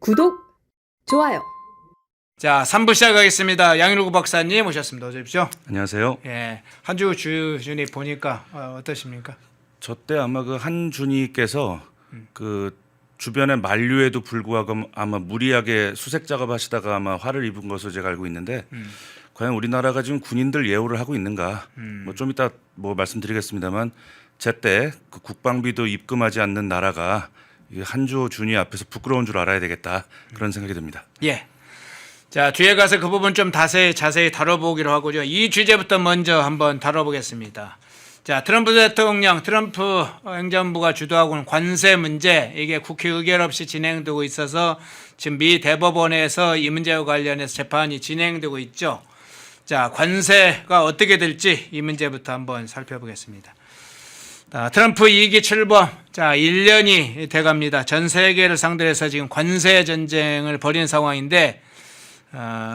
구독, 좋아요. 자, 3부 시작하겠습니다. 양일구 박사님 모셨습니다. 어서 오십시오. 안녕하세요. 예, 한 주 주준이 보니까 어떠십니까? 저 때 아마 그 한준희께서 그 주변의 만류에도 불구하고 아마 무리하게 수색 작업하시다가 아마 화를 입은 것으로 제가 알고 있는데 과연 우리나라가 지금 군인들 예우를 하고 있는가? 뭐 좀 이따 뭐 말씀드리겠습니다만 제때 그 국방비도 입금하지 않는 나라가 한주 준이 앞에서 부끄러운 줄 알아야 되겠다 그런 생각이 듭니다. 예. 자, 뒤에 가서 그 부분 좀 자세히 다뤄보기로 하고요. 이 주제부터 먼저 한번 다뤄보겠습니다. 자, 트럼프 대통령, 트럼프 행정부가 주도하고 있는 관세 문제, 이게 국회 의결 없이 진행되고 있어서 지금 미 대법원에서 이 문제와 관련해서 재판이 진행되고 있죠. 자, 관세가 어떻게 될지 이 문제부터 한번 살펴보겠습니다. 트럼프 2기 출범, 자, 1년이 돼갑니다. 전 세계를 상대로 해서 지금 관세 전쟁을 벌이는 상황인데,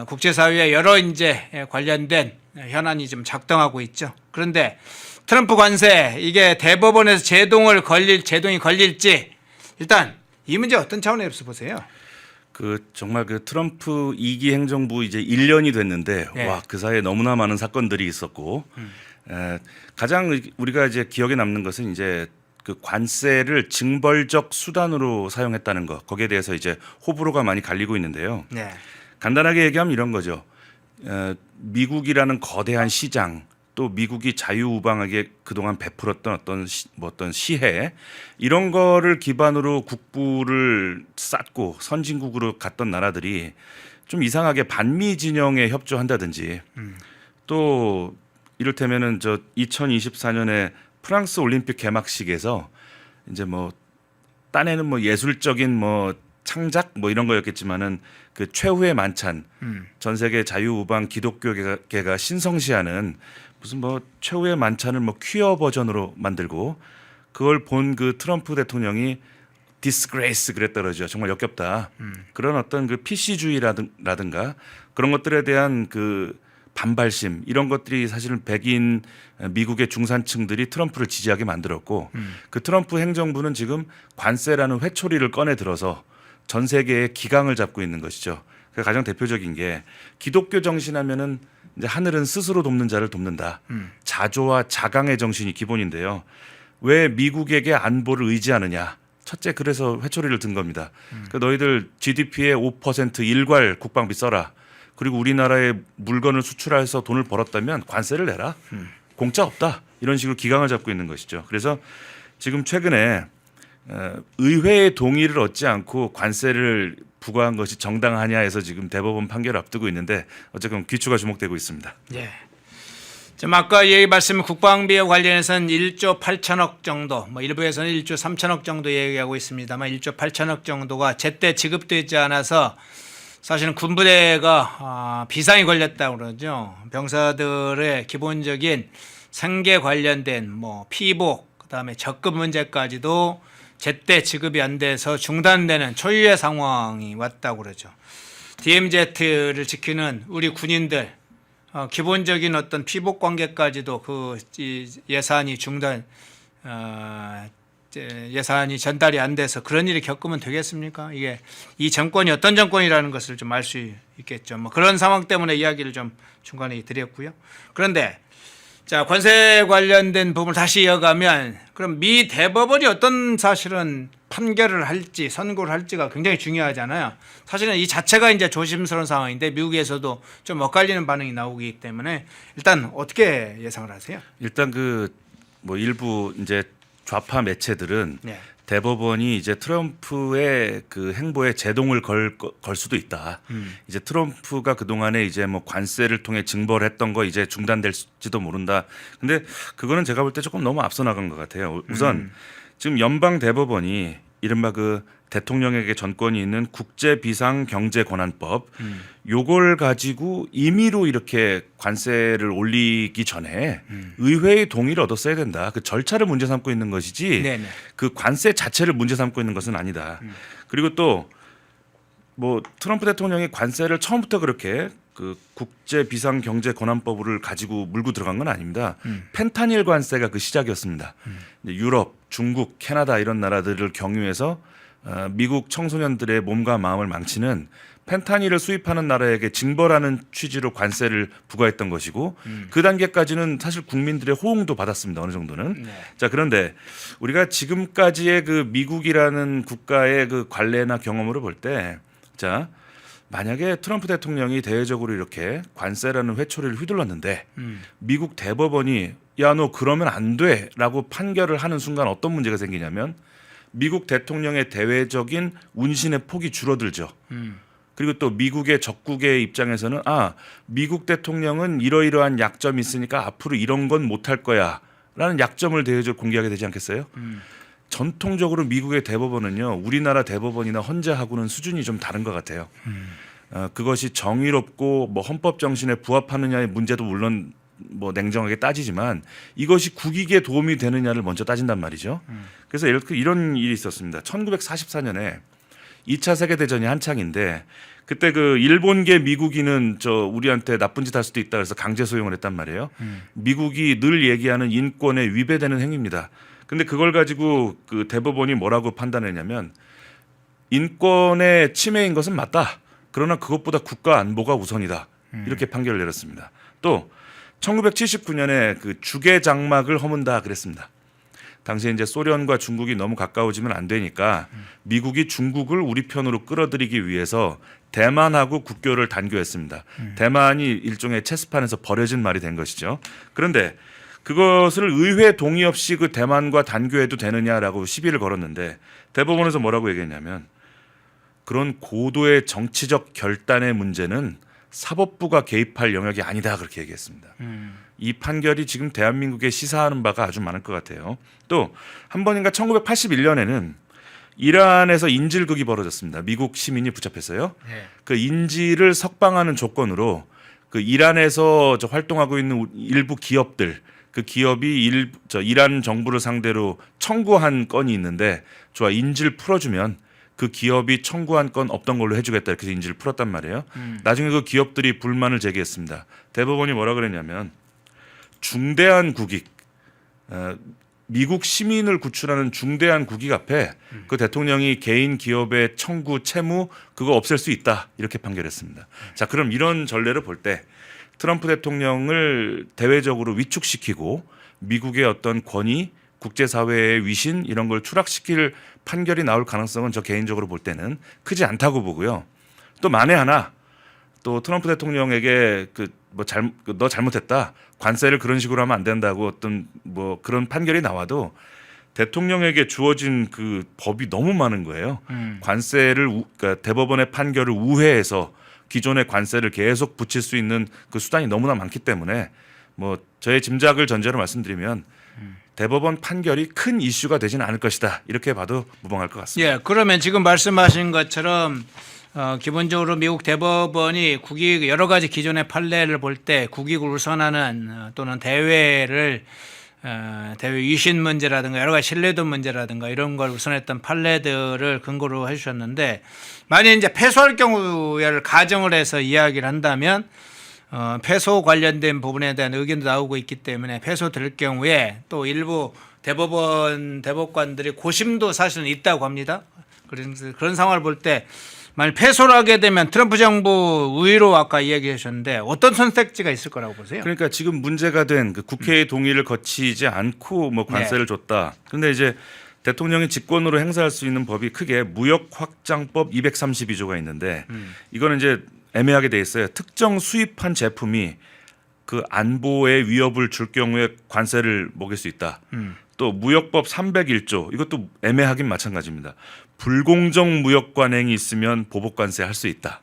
국제사회에 여러 이제 관련된 현안이 좀 작동하고 있죠. 그런데 트럼프 관세, 이게 대법원에서 제동이 걸릴지, 일단 이 문제 어떤 차원에서 보세요? 정말 그 트럼프 2기 행정부 이제 1년이 됐는데 네. 와, 그 사이에 너무나 많은 사건들이 있었고 가장 우리가 이제 기억에 남는 것은 이제 그 관세를 징벌적 수단으로 사용했다는 것, 거기에 대해서 이제 호불호가 많이 갈리고 있는데요. 네. 간단하게 얘기하면 이런 거죠. 미국이라는 거대한 시장, 또 미국이 자유우방하게 그동안 베풀었던 어떤 시혜, 이런 거를 기반으로 국부를 쌓고 선진국으로 갔던 나라들이 좀 이상하게 반미 진영에 협조한다든지 또 이를테면은 저 2024년에 프랑스 올림픽 개막식에서 이제 뭐 딴에는 뭐 예술적인 뭐 창작 뭐 이런 거였겠지만은 그 최후의 만찬, 전 세계 자유우방 기독교계가 신성시하는 무슨 뭐 최후의 만찬을 뭐 퀴어 버전으로 만들고 그걸 본 그 트럼프 대통령이 disgrace 그랬다 그러죠. 정말 역겹다. 그런 어떤 그 PC주의라든가 그런 것들에 대한 그 반발심, 이런 것들이 사실은 백인 미국의 중산층들이 트럼프를 지지하게 만들었고 그 트럼프 행정부는 지금 관세라는 회초리를 꺼내 들어서 전 세계의 기강을 잡고 있는 것이죠. 가장 대표적인 게 기독교 정신하면은 이제 하늘은 스스로 돕는 자를 돕는다. 자조와 자강의 정신이 기본인데요. 왜 미국에게 안보를 의지하느냐? 첫째, 그래서 회초리를 든 겁니다. 그러니까 너희들 GDP의 5% 일괄 국방비 써라. 그리고 우리나라에 물건을 수출해서 돈을 벌었다면 관세를 내라. 공짜 없다. 이런 식으로 기강을 잡고 있는 것이죠. 그래서 지금 최근에 의회의 동의를 얻지 않고 관세를 부과한 것이 정당하냐에서 지금 대법원 판결을 앞두고 있는데 어쨌든 귀추가 주목되고 있습니다. 예. 지금 아까 말씀 국방비와 관련해서는 1조 8천억 정도, 뭐 일부에서는 1조 3천억 정도 얘기하고 있습니다만 1조 8천억 정도가 제때 지급되지 않아서 사실은 군부대가 비상이 걸렸다고 그러죠. 병사들의 기본적인 생계 관련된 뭐 피복, 그다음에 적금 문제까지도 제때 지급이 안 돼서 중단되는 초유의 상황이 왔다고 그러죠. DMZ를 지키는 우리 군인들 기본적인 어떤 피복 관계까지도 그 예산이 예산이 전달이 안 돼서 그런 일이 겪으면 되겠습니까? 이게 이 정권이 어떤 정권이라는 것을 좀 알 수 있겠죠. 뭐 그런 상황 때문에 이야기를 좀 중간에 드렸고요. 그런데 자, 관세 관련된 부분을 다시 이어가면 그럼 미 대법원이 어떤 사실은 판결을 할지 선고를 할지가 굉장히 중요하잖아요. 사실은 이 자체가 이제 조심스러운 상황인데 미국에서도 좀 엇갈리는 반응이 나오기 때문에 일단 어떻게 예상을 하세요? 일단 그 뭐 일부 이제 좌파 매체들은 네. 대법원이 이제 트럼프의 그 행보에 제동을 걸 수도 있다. 이제 트럼프가 그 동안에 이제 뭐 관세를 통해 징벌했던 거 이제 중단될지도 모른다. 근데 그거는 제가 볼 때 조금 너무 앞서 나간 것 같아요. 우선 지금 연방 대법원이 이른바 그 대통령에게 전권이 있는 국제비상경제권한법, 요걸 가지고 임의로 이렇게 관세를 올리기 전에 의회의 동의를 얻었어야 된다. 그 절차를 문제 삼고 있는 것이지 네네. 그 관세 자체를 문제 삼고 있는 것은 아니다. 그리고 또 뭐 트럼프 대통령이 관세를 처음부터 그렇게 그 국제비상경제권한법을 가지고 물고 들어간 건 아닙니다. 펜타닐 관세가 그 시작이었습니다. 유럽, 중국, 캐나다 이런 나라들을 경유해서 미국 청소년들의 몸과 마음을 망치는 펜타닐을 수입하는 나라에게 징벌하는 취지로 관세를 부과했던 것이고 그 단계까지는 사실 국민들의 호응도 받았습니다. 어느 정도는. 네. 자, 그런데 우리가 지금까지의 그 미국이라는 국가의 그 관례나 경험으로 볼 때 자, 만약에 트럼프 대통령이 대외적으로 이렇게 관세라는 회초리를 휘둘렀는데 미국 대법원이 야, 너 그러면 안 돼라고 판결을 하는 순간 어떤 문제가 생기냐면 미국 대통령의 대외적인 운신의 폭이 줄어들죠. 그리고 또 미국의 적국의 입장에서는 미국 대통령은 이러이러한 약점이 있으니까 앞으로 이런 건 못할 거야라는 약점을 대외적으로 공개하게 되지 않겠어요? 전통적으로 미국의 대법원은요, 우리나라 대법원이나 헌재하고는 수준이 좀 다른 것 같아요. 그것이 정의롭고 뭐 헌법 정신에 부합하느냐의 문제도 물론 뭐 냉정하게 따지지만 이것이 국익에 도움이 되느냐를 먼저 따진단 말이죠. 그래서 이런 일이 있었습니다. 1944년에 2차 세계대전이 한창인데 그때 그 일본계 미국인은 우리한테 나쁜 짓 할 수도 있다 그래서 강제 소용을 했단 말이에요. 미국이 늘 얘기하는 인권에 위배되는 행위입니다. 근데 그걸 가지고 그 대법원이 뭐라고 판단했냐면 인권의 침해인 것은 맞다. 그러나 그것보다 국가 안보가 우선이다. 이렇게 판결을 내렸습니다. 또 1979년에 그 주계 장막을 허문다 그랬습니다. 당시에 이제 소련과 중국이 너무 가까워지면 안 되니까 미국이 중국을 우리 편으로 끌어들이기 위해서 대만하고 국교를 단교했습니다. 대만이 일종의 체스판에서 버려진 말이 된 것이죠. 그런데 그것을 의회 동의 없이 그 대만과 단교해도 되느냐라고 시비를 걸었는데 대법원에서 뭐라고 얘기했냐면 그런 고도의 정치적 결단의 문제는 사법부가 개입할 영역이 아니다 그렇게 얘기했습니다. 이 판결이 지금 대한민국에 시사하는 바가 아주 많을 것 같아요. 또 한 번인가 1981년에는 이란에서 인질극이 벌어졌습니다. 미국 시민이 붙잡혔어요. 네. 그 인질을 석방하는 조건으로 그 이란에서 활동하고 있는 일부 기업들 그 기업이 이란 정부를 상대로 청구한 건이 있는데 좋아 인질 풀어주면 그 기업이 청구한 건 없던 걸로 해주겠다 이렇게 인지를 풀었단 말이에요. 나중에 그 기업들이 불만을 제기했습니다. 대법원이 뭐라 그랬냐면 중대한 국익, 미국 시민을 구출하는 중대한 국익 앞에 그 대통령이 개인 기업의 청구 채무 그거 없앨 수 있다 이렇게 판결했습니다. 자, 그럼 이런 전례를 볼 때 트럼프 대통령을 대외적으로 위축시키고 미국의 어떤 권위, 국제사회의 위신 이런 걸 추락시킬 판결이 나올 가능성은 저 개인적으로 볼 때는 크지 않다고 보고요. 또 만에 하나 또 트럼프 대통령에게 너 잘못했다. 관세를 그런 식으로 하면 안 된다고 어떤 뭐 그런 판결이 나와도 대통령에게 주어진 그 법이 너무 많은 거예요. 관세를 그러니까 대법원의 판결을 우회해서 기존의 관세를 계속 붙일 수 있는 그 수단이 너무나 많기 때문에 뭐 저의 짐작을 전제로 말씀드리면 대법원 판결이 큰 이슈가 되지는 않을 것이다. 이렇게 봐도 무방할 것 같습니다. 예, 그러면 지금 말씀하신 것처럼 기본적으로 미국 대법원이 국익 여러 가지 기존의 판례를 볼 때 국익을 우선하는 또는 대외 위신 문제라든가 여러 가지 신뢰도 문제라든가 이런 걸 우선했던 판례들을 근거로 해주셨는데 만약 이제 패소할 경우를 가정을 해서 이야기를 한다면 패소 관련된 부분에 대한 의견도 나오고 있기 때문에 패소될 경우에 또 일부 대법관들이 고심도 사실은 있다고 합니다. 그런 상황을 볼 때 만약 패소를 하게 되면 트럼프 정부 우위로 아까 이야기해 주셨는데 어떤 선택지가 있을 거라고 보세요? 그러니까 지금 문제가 된 그 국회의 동의를 거치지 않고 뭐 관세를 줬다. 그런데 이제 대통령이 직권으로 행사할 수 있는 법이 크게 무역확장법 232조가 있는데 이거는 이제 애매하게 돼 있어요. 특정 수입한 제품이 그 안보에 위협을 줄 경우에 관세를 먹일 수 있다. 또 무역법 301조 이것도 애매하긴 마찬가지입니다. 불공정 무역 관행이 있으면 보복 관세 할 수 있다.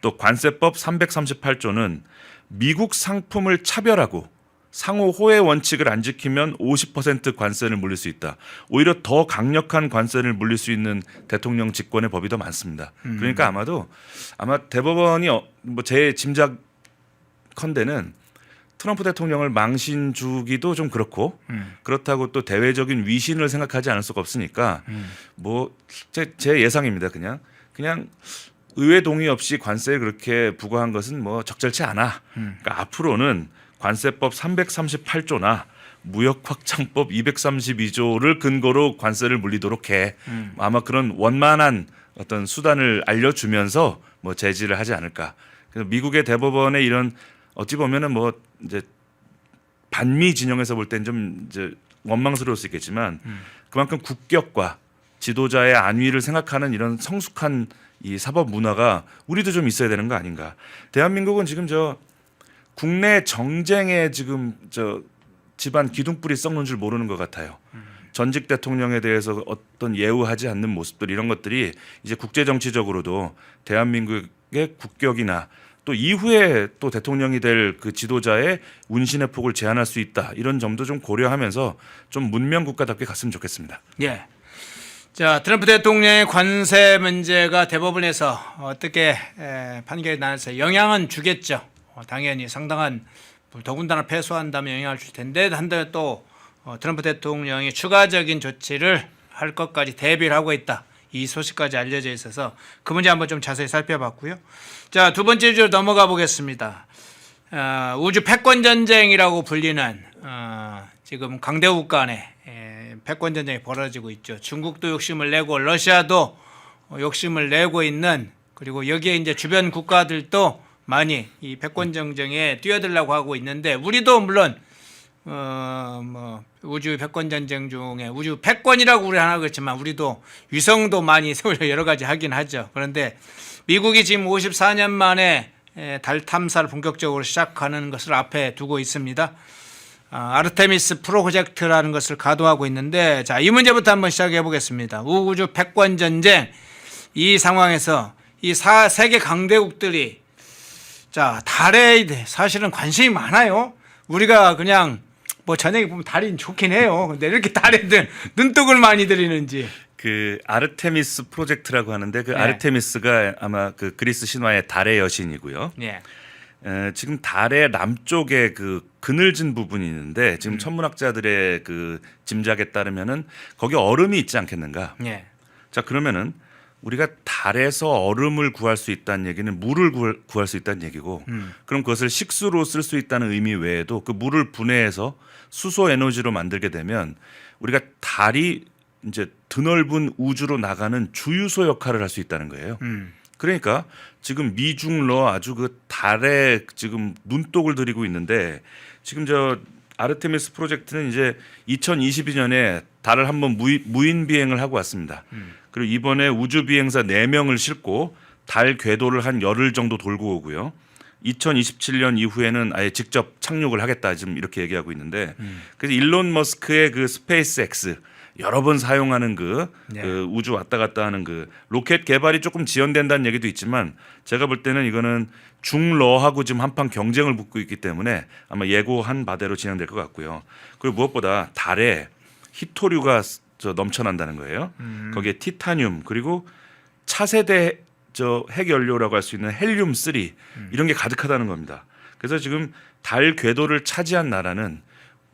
또 관세법 338조는 미국 상품을 차별하고 상호 호혜 원칙을 안 지키면 50% 관세를 물릴 수 있다. 오히려 더 강력한 관세를 물릴 수 있는 대통령 직권의 법이 더 많습니다. 그러니까 아마 대법원이 뭐 제 짐작컨대는 트럼프 대통령을 망신 주기도 좀 그렇고 그렇다고 또 대외적인 위신을 생각하지 않을 수가 없으니까 뭐 제 예상입니다. 그냥 의회 동의 없이 관세를 그렇게 부과한 것은 뭐 적절치 않아. 그러니까 앞으로는 관세법 338조나 무역확장법 232조를 근거로 관세를 물리도록 해. 아마 그런 원만한 어떤 수단을 알려주면서 뭐 제지를 하지 않을까. 그래서 미국의 대법원의 이런 어찌 보면은 뭐 이제 반미 진영에서 볼 땐 좀 이제 원망스러울 수 있겠지만 그만큼 국격과 지도자의 안위를 생각하는 이런 성숙한 이 사법 문화가 우리도 좀 있어야 되는 거 아닌가. 대한민국은 지금 저 국내 정쟁에 지금 저 집안 기둥뿌리 썩는 줄 모르는 것 같아요. 전직 대통령에 대해서 어떤 예우하지 않는 모습들 이런 것들이 이제 국제 정치적으로도 대한민국의 국격이나 또 이후에 또 대통령이 될 그 지도자의 운신의 폭을 제한할 수 있다 이런 점도 좀 고려하면서 좀 문명 국가답게 갔으면 좋겠습니다. 예. 자, 트럼프 대통령의 관세 문제가 대법원에서 어떻게 판결이 나서 영향은 주겠죠. 당연히 상당한 더군다나 패소한다면 영향을 줄 텐데 한데 또 트럼프 대통령이 추가적인 조치를 할 것까지 대비를 하고 있다. 이 소식까지 알려져 있어서 그 문제 한번 좀 자세히 살펴봤고요. 자, 두 번째 주로 넘어가 보겠습니다. 우주 패권 전쟁이라고 불리는 지금 강대국 간에 패권 전쟁이 벌어지고 있죠. 중국도 욕심을 내고 러시아도 욕심을 내고 있는 그리고 여기에 이제 주변 국가들도 많이 이 패권 전쟁에 뛰어들려고 하고 있는데 우리도 물론 뭐 우주 패권 전쟁 중에 우주 패권이라고 우리 하나 그렇지만 우리도 위성도 많이 세우려 여러 가지 하긴 하죠. 그런데 미국이 지금 54년 만에 달 탐사를 본격적으로 시작하는 것을 앞에 두고 있습니다. 아르테미스 프로젝트라는 것을 가동하고 있는데 자, 이 문제부터 한번 시작해 보겠습니다. 우주 패권 전쟁 이 상황에서 이 세계 강대국들이 자, 달에 사실은 관심이 많아요. 우리가 그냥 뭐 저녁에 보면 달이 좋긴 해요. 근데 이렇게 달에 눈독을 많이 들이는지. 그 아르테미스 프로젝트라고 하는데 그 네. 아르테미스가 아마 그 그리스 신화의 달의 여신이고요. 예. 지금 달의 남쪽에 그 그늘진 부분이 있는데 지금 천문학자들의 그 짐작에 따르면은 거기 얼음이 있지 않겠는가? 예. 자, 그러면은 우리가 달에서 얼음을 구할 수 있다는 얘기는 물을 구할 수 있다는 얘기고 그럼 그것을 식수로 쓸 수 있다는 의미 외에도 그 물을 분해해서 수소 에너지로 만들게 되면 우리가 달이 이제 드넓은 우주로 나가는 주유소 역할을 할 수 있다는 거예요. 그러니까 지금 미중러 아주 그 달에 지금 눈독을 들이고 있는데 지금 저 아르테미스 프로젝트는 이제 2022년에 달을 한번 무인 비행을 하고 왔습니다. 그리고 이번에 우주 비행사 4명을 싣고 달 궤도를 한 열흘 정도 돌고 오고요. 2027년 이후에는 아예 직접 착륙을 하겠다 지금 이렇게 얘기하고 있는데 그래서 일론 머스크의 그 스페이스 X 여러 번 사용하는 그 우주 왔다 갔다 하는 그 로켓 개발이 조금 지연된다는 얘기도 있지만 제가 볼 때는 이거는 중러하고 지금 한판 경쟁을 붙고 있기 때문에 아마 예고한 바대로 진행될 것 같고요. 그리고 무엇보다 달에 히토류가 넘쳐난다는 거예요. 거기에 티타늄 그리고 차세대 핵 연료라고 할 수 있는 헬륨 3 이런 게 가득하다는 겁니다. 그래서 지금 달 궤도를 차지한 나라는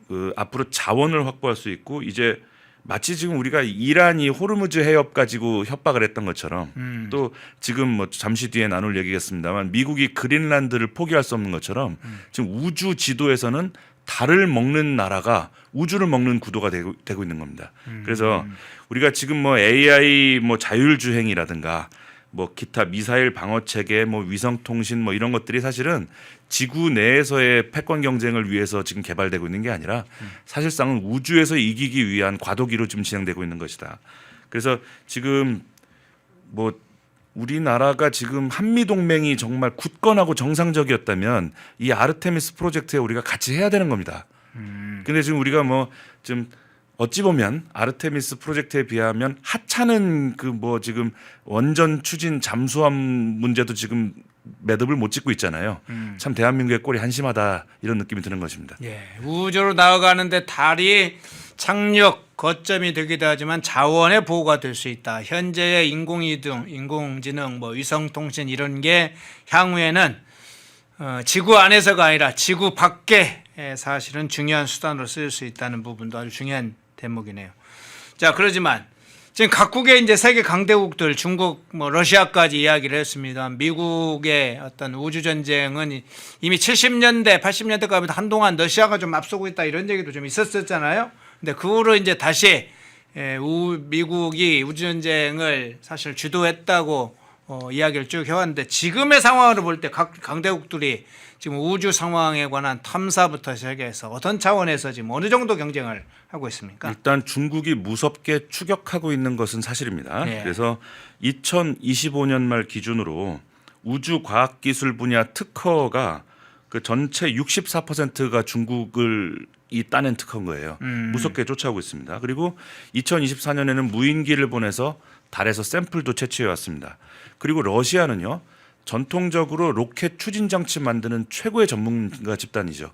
그 앞으로 자원을 확보할 수 있고 이제 마치 지금 우리가 이란이 호르무즈 해협 가지고 협박을 했던 것처럼 또 지금 뭐 잠시 뒤에 나눌 얘기겠습니다만 미국이 그린란드를 포기할 수 없는 것처럼 지금 우주 지도에서는 달을 먹는 나라가 우주를 먹는 구도가 되고 있는 겁니다. 그래서 우리가 지금 뭐 AI 뭐 자율주행이라든가 뭐 기타 미사일 방어 체계 뭐 위성 통신 뭐 이런 것들이 사실은 지구 내에서의 패권 경쟁을 위해서 지금 개발되고 있는 게 아니라 사실상은 우주에서 이기기 위한 과도기로 지금 진행되고 있는 것이다. 그래서 지금 뭐 우리나라가 지금 한미 동맹이 정말 굳건하고 정상적이었다면 이 아르테미스 프로젝트에 우리가 같이 해야 되는 겁니다. 근데 지금 우리가 뭐 지금 어찌 보면 아르테미스 프로젝트에 비하면 하찮은 그 뭐 지금 원전 추진 잠수함 문제도 지금 매듭을 못 짓고 있잖아요. 참 대한민국의 꼴이 한심하다 이런 느낌이 드는 것입니다. 예. 우주로 나아가는데 달이 착륙 거점이 되기도 하지만 자원의 보호가 될 수 있다. 현재의 인공이동, 인공지능, 뭐 위성통신 이런 게 향후에는 지구 안에서가 아니라 지구 밖에 사실은 중요한 수단으로 쓰일 수 있다는 부분도 아주 중요한 대목이네요. 자, 그러지만 지금 각국의 이제 세계 강대국들 중국 뭐 러시아까지 이야기를 했습니다. 미국의 어떤 우주 전쟁은 이미 70년대, 80년대까지 한동안 러시아가 좀 앞서고 있다 이런 얘기도 좀 있었잖아요. 근데 그 후로 이제 다시 미국이 우주 전쟁을 사실 주도했다고 이야기를 쭉 해왔는데 지금의 상황으로 볼 때 각 강대국들이 지금 우주 상황에 관한 탐사부터 시작해서 어떤 차원에서 지금 어느 정도 경쟁을 하고 있습니까? 일단 중국이 무섭게 추격하고 있는 것은 사실입니다. 예. 그래서 2025년 말 기준으로 우주 과학기술 분야 특허가 그 전체 64%가 중국을 따낸 특허인 거예요. 무섭게 쫓아오고 있습니다. 그리고 2024년에는 무인기를 보내서 달에서 샘플도 채취해 왔습니다. 그리고 러시아는요. 전통적으로 로켓 추진 장치 만드는 최고의 전문가 집단이죠.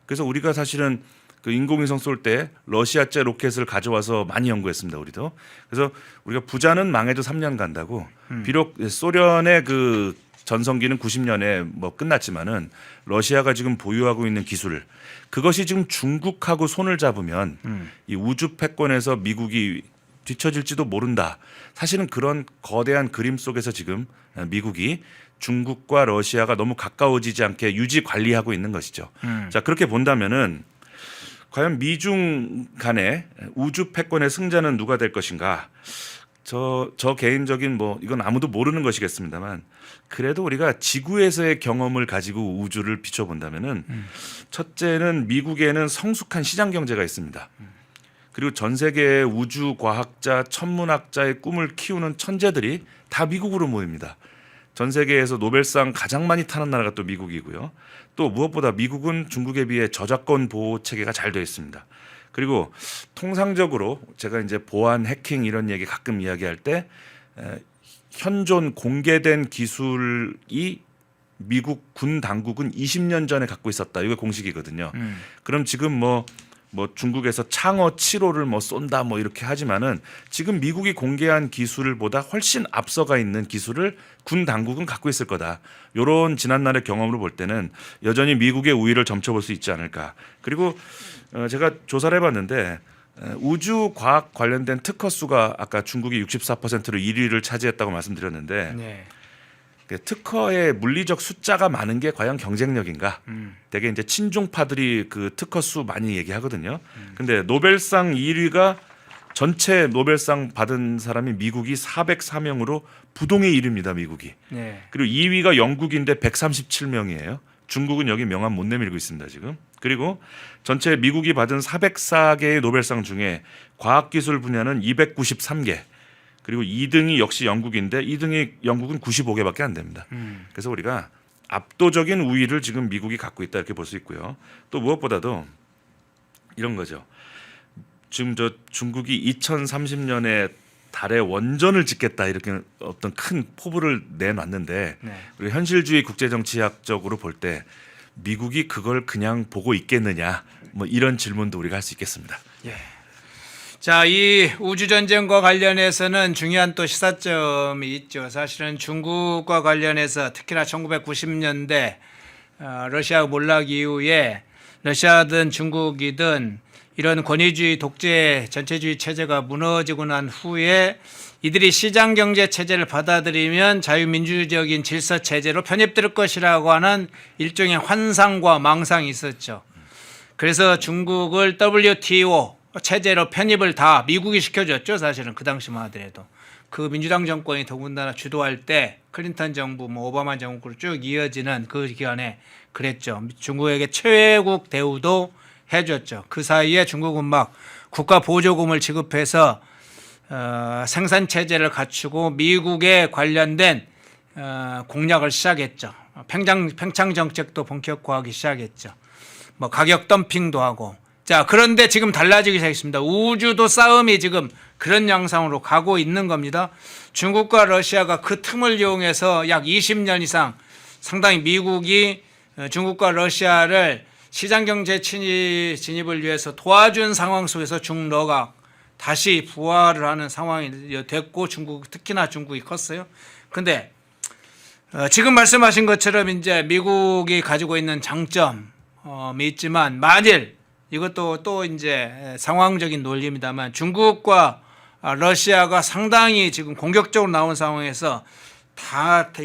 그래서 우리가 사실은 그 인공위성 쏠 때 러시아제 로켓을 가져와서 많이 연구했습니다. 우리도. 그래서 우리가 부자는 망해도 3년 간다고. 비록 소련의 그 전성기는 90년에 뭐 끝났지만은 러시아가 지금 보유하고 있는 기술 그것이 지금 중국하고 손을 잡으면 이 우주 패권에서 미국이 뒤처질지도 모른다. 사실은 그런 거대한 그림 속에서 지금 미국이 중국과 러시아가 너무 가까워지지 않게 유지 관리하고 있는 것이죠. 자, 그렇게 본다면은 과연 미중 간의 우주 패권의 승자는 누가 될 것인가? 저 개인적인 뭐 이건 아무도 모르는 것이겠습니다만 그래도 우리가 지구에서의 경험을 가지고 우주를 비춰본다면은 첫째는 미국에는 성숙한 시장 경제가 있습니다. 그리고 전 세계의 우주 과학자, 천문학자의 꿈을 키우는 천재들이 다 미국으로 모입니다. 전 세계에서 노벨상 가장 많이 타는 나라가 또 미국이고요. 또 무엇보다 미국은 중국에 비해 저작권 보호 체계가 잘 되어 있습니다. 그리고 통상적으로 제가 이제 보안, 해킹 이런 얘기 가끔 이야기할 때 현존 공개된 기술이 미국 군 당국은 20년 전에 갖고 있었다. 이게 공식이거든요. 그럼 지금 뭐 중국에서 창어 7호를 뭐 쏜다 뭐 이렇게 하지만은 지금 미국이 공개한 기술보다 훨씬 앞서가 있는 기술을 군 당국은 갖고 있을 거다. 요런 지난날의 경험으로 볼 때는 여전히 미국의 우위를 점쳐볼 수 있지 않을까. 그리고 제가 조사를 해봤는데 우주 과학 관련된 특허 수가 아까 중국이 64%로 1위를 차지했다고 말씀드렸는데 네. 특허의 물리적 숫자가 많은 게 과연 경쟁력인가? 되게 이제 친중파들이 그 특허 수 많이 얘기하거든요. 근데 노벨상 1위가 전체 노벨상 받은 사람이 미국이 404명으로 부동의 1위입니다. 미국이. 네. 그리고 2위가 영국인데 137명이에요. 중국은 여기 명함 못 내밀고 있습니다. 지금. 그리고 전체 미국이 받은 404개의 노벨상 중에 과학기술 분야는 293개. 그리고 2등이 역시 영국인데 2등이 영국은 95개밖에 안 됩니다. 그래서 우리가 압도적인 우위를 지금 미국이 갖고 있다 이렇게 볼 수 있고요. 또 무엇보다도 이런 거죠. 지금 저 중국이 2030년에 달에 원전을 짓겠다 이렇게 어떤 큰 포부를 내놨는데 네. 우리 현실주의 국제정치학적으로 볼 때 미국이 그걸 그냥 보고 있겠느냐 뭐 이런 질문도 우리가 할 수 있겠습니다. 예. 자, 이 우주 전쟁과 관련해서는 중요한 또 시사점이 있죠. 사실은 중국과 관련해서 특히나 1990년대 러시아 몰락 이후에 러시아든 중국이든 이런 권위주의 독재 전체주의 체제가 무너지고 난 후에 이들이 시장 경제 체제를 받아들이면 자유민주적인 질서 체제로 편입될 것이라고 하는 일종의 환상과 망상이 있었죠. 그래서 중국을 WTO 체제로 편입을 다 미국이 시켜줬죠. 사실은 그 당시만 하더라도. 그 민주당 정권이 더군다나 주도할 때 클린턴 정부, 뭐 오바마 정부로 쭉 이어지는 그 기간에 그랬죠. 중국에게 최외국 대우도 해줬죠. 그 사이에 중국은 막 국가 보조금을 지급해서 생산 체제를 갖추고 미국에 관련된 공략을 시작했죠. 팽창 정책도 본격화하기 시작했죠. 뭐 가격 덤핑도 하고. 자, 그런데 지금 달라지기 시작했습니다. 우주도 싸움이 지금 그런 양상으로 가고 있는 겁니다. 중국과 러시아가 그 틈을 이용해서 약 20년 이상 상당히 미국이 중국과 러시아를 시장경제 진입을 위해서 도와준 상황 속에서 중러가 다시 부활을 하는 상황이 됐고 중국 특히나 중국이 컸어요. 그런데 지금 말씀하신 것처럼 이제 미국이 가지고 있는 장점이 있지만 만일 이것도 또 이제 상황적인 논리입니다만 중국과 러시아가 상당히 지금 공격적으로 나온 상황에서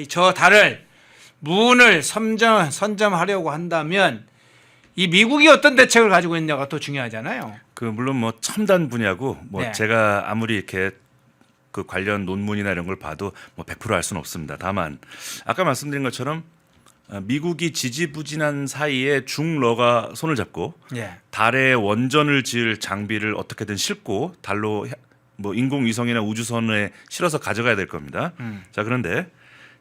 저 달을 문을 선점하려고 한다면 이 미국이 어떤 대책을 가지고 있냐가 또 중요하잖아요. 그 물론 뭐 첨단 분야고 뭐 네. 제가 아무리 이렇게 그 관련 논문이나 이런 걸 봐도 뭐 100%알 수는 없습니다. 다만 아까 말씀드린 것처럼 미국이 지지부진한 사이에 중러가 손을 잡고 예. 달에 원전을 지을 장비를 어떻게든 싣고 달로 뭐 인공위성이나 우주선에 실어서 가져가야 될 겁니다. 자, 그런데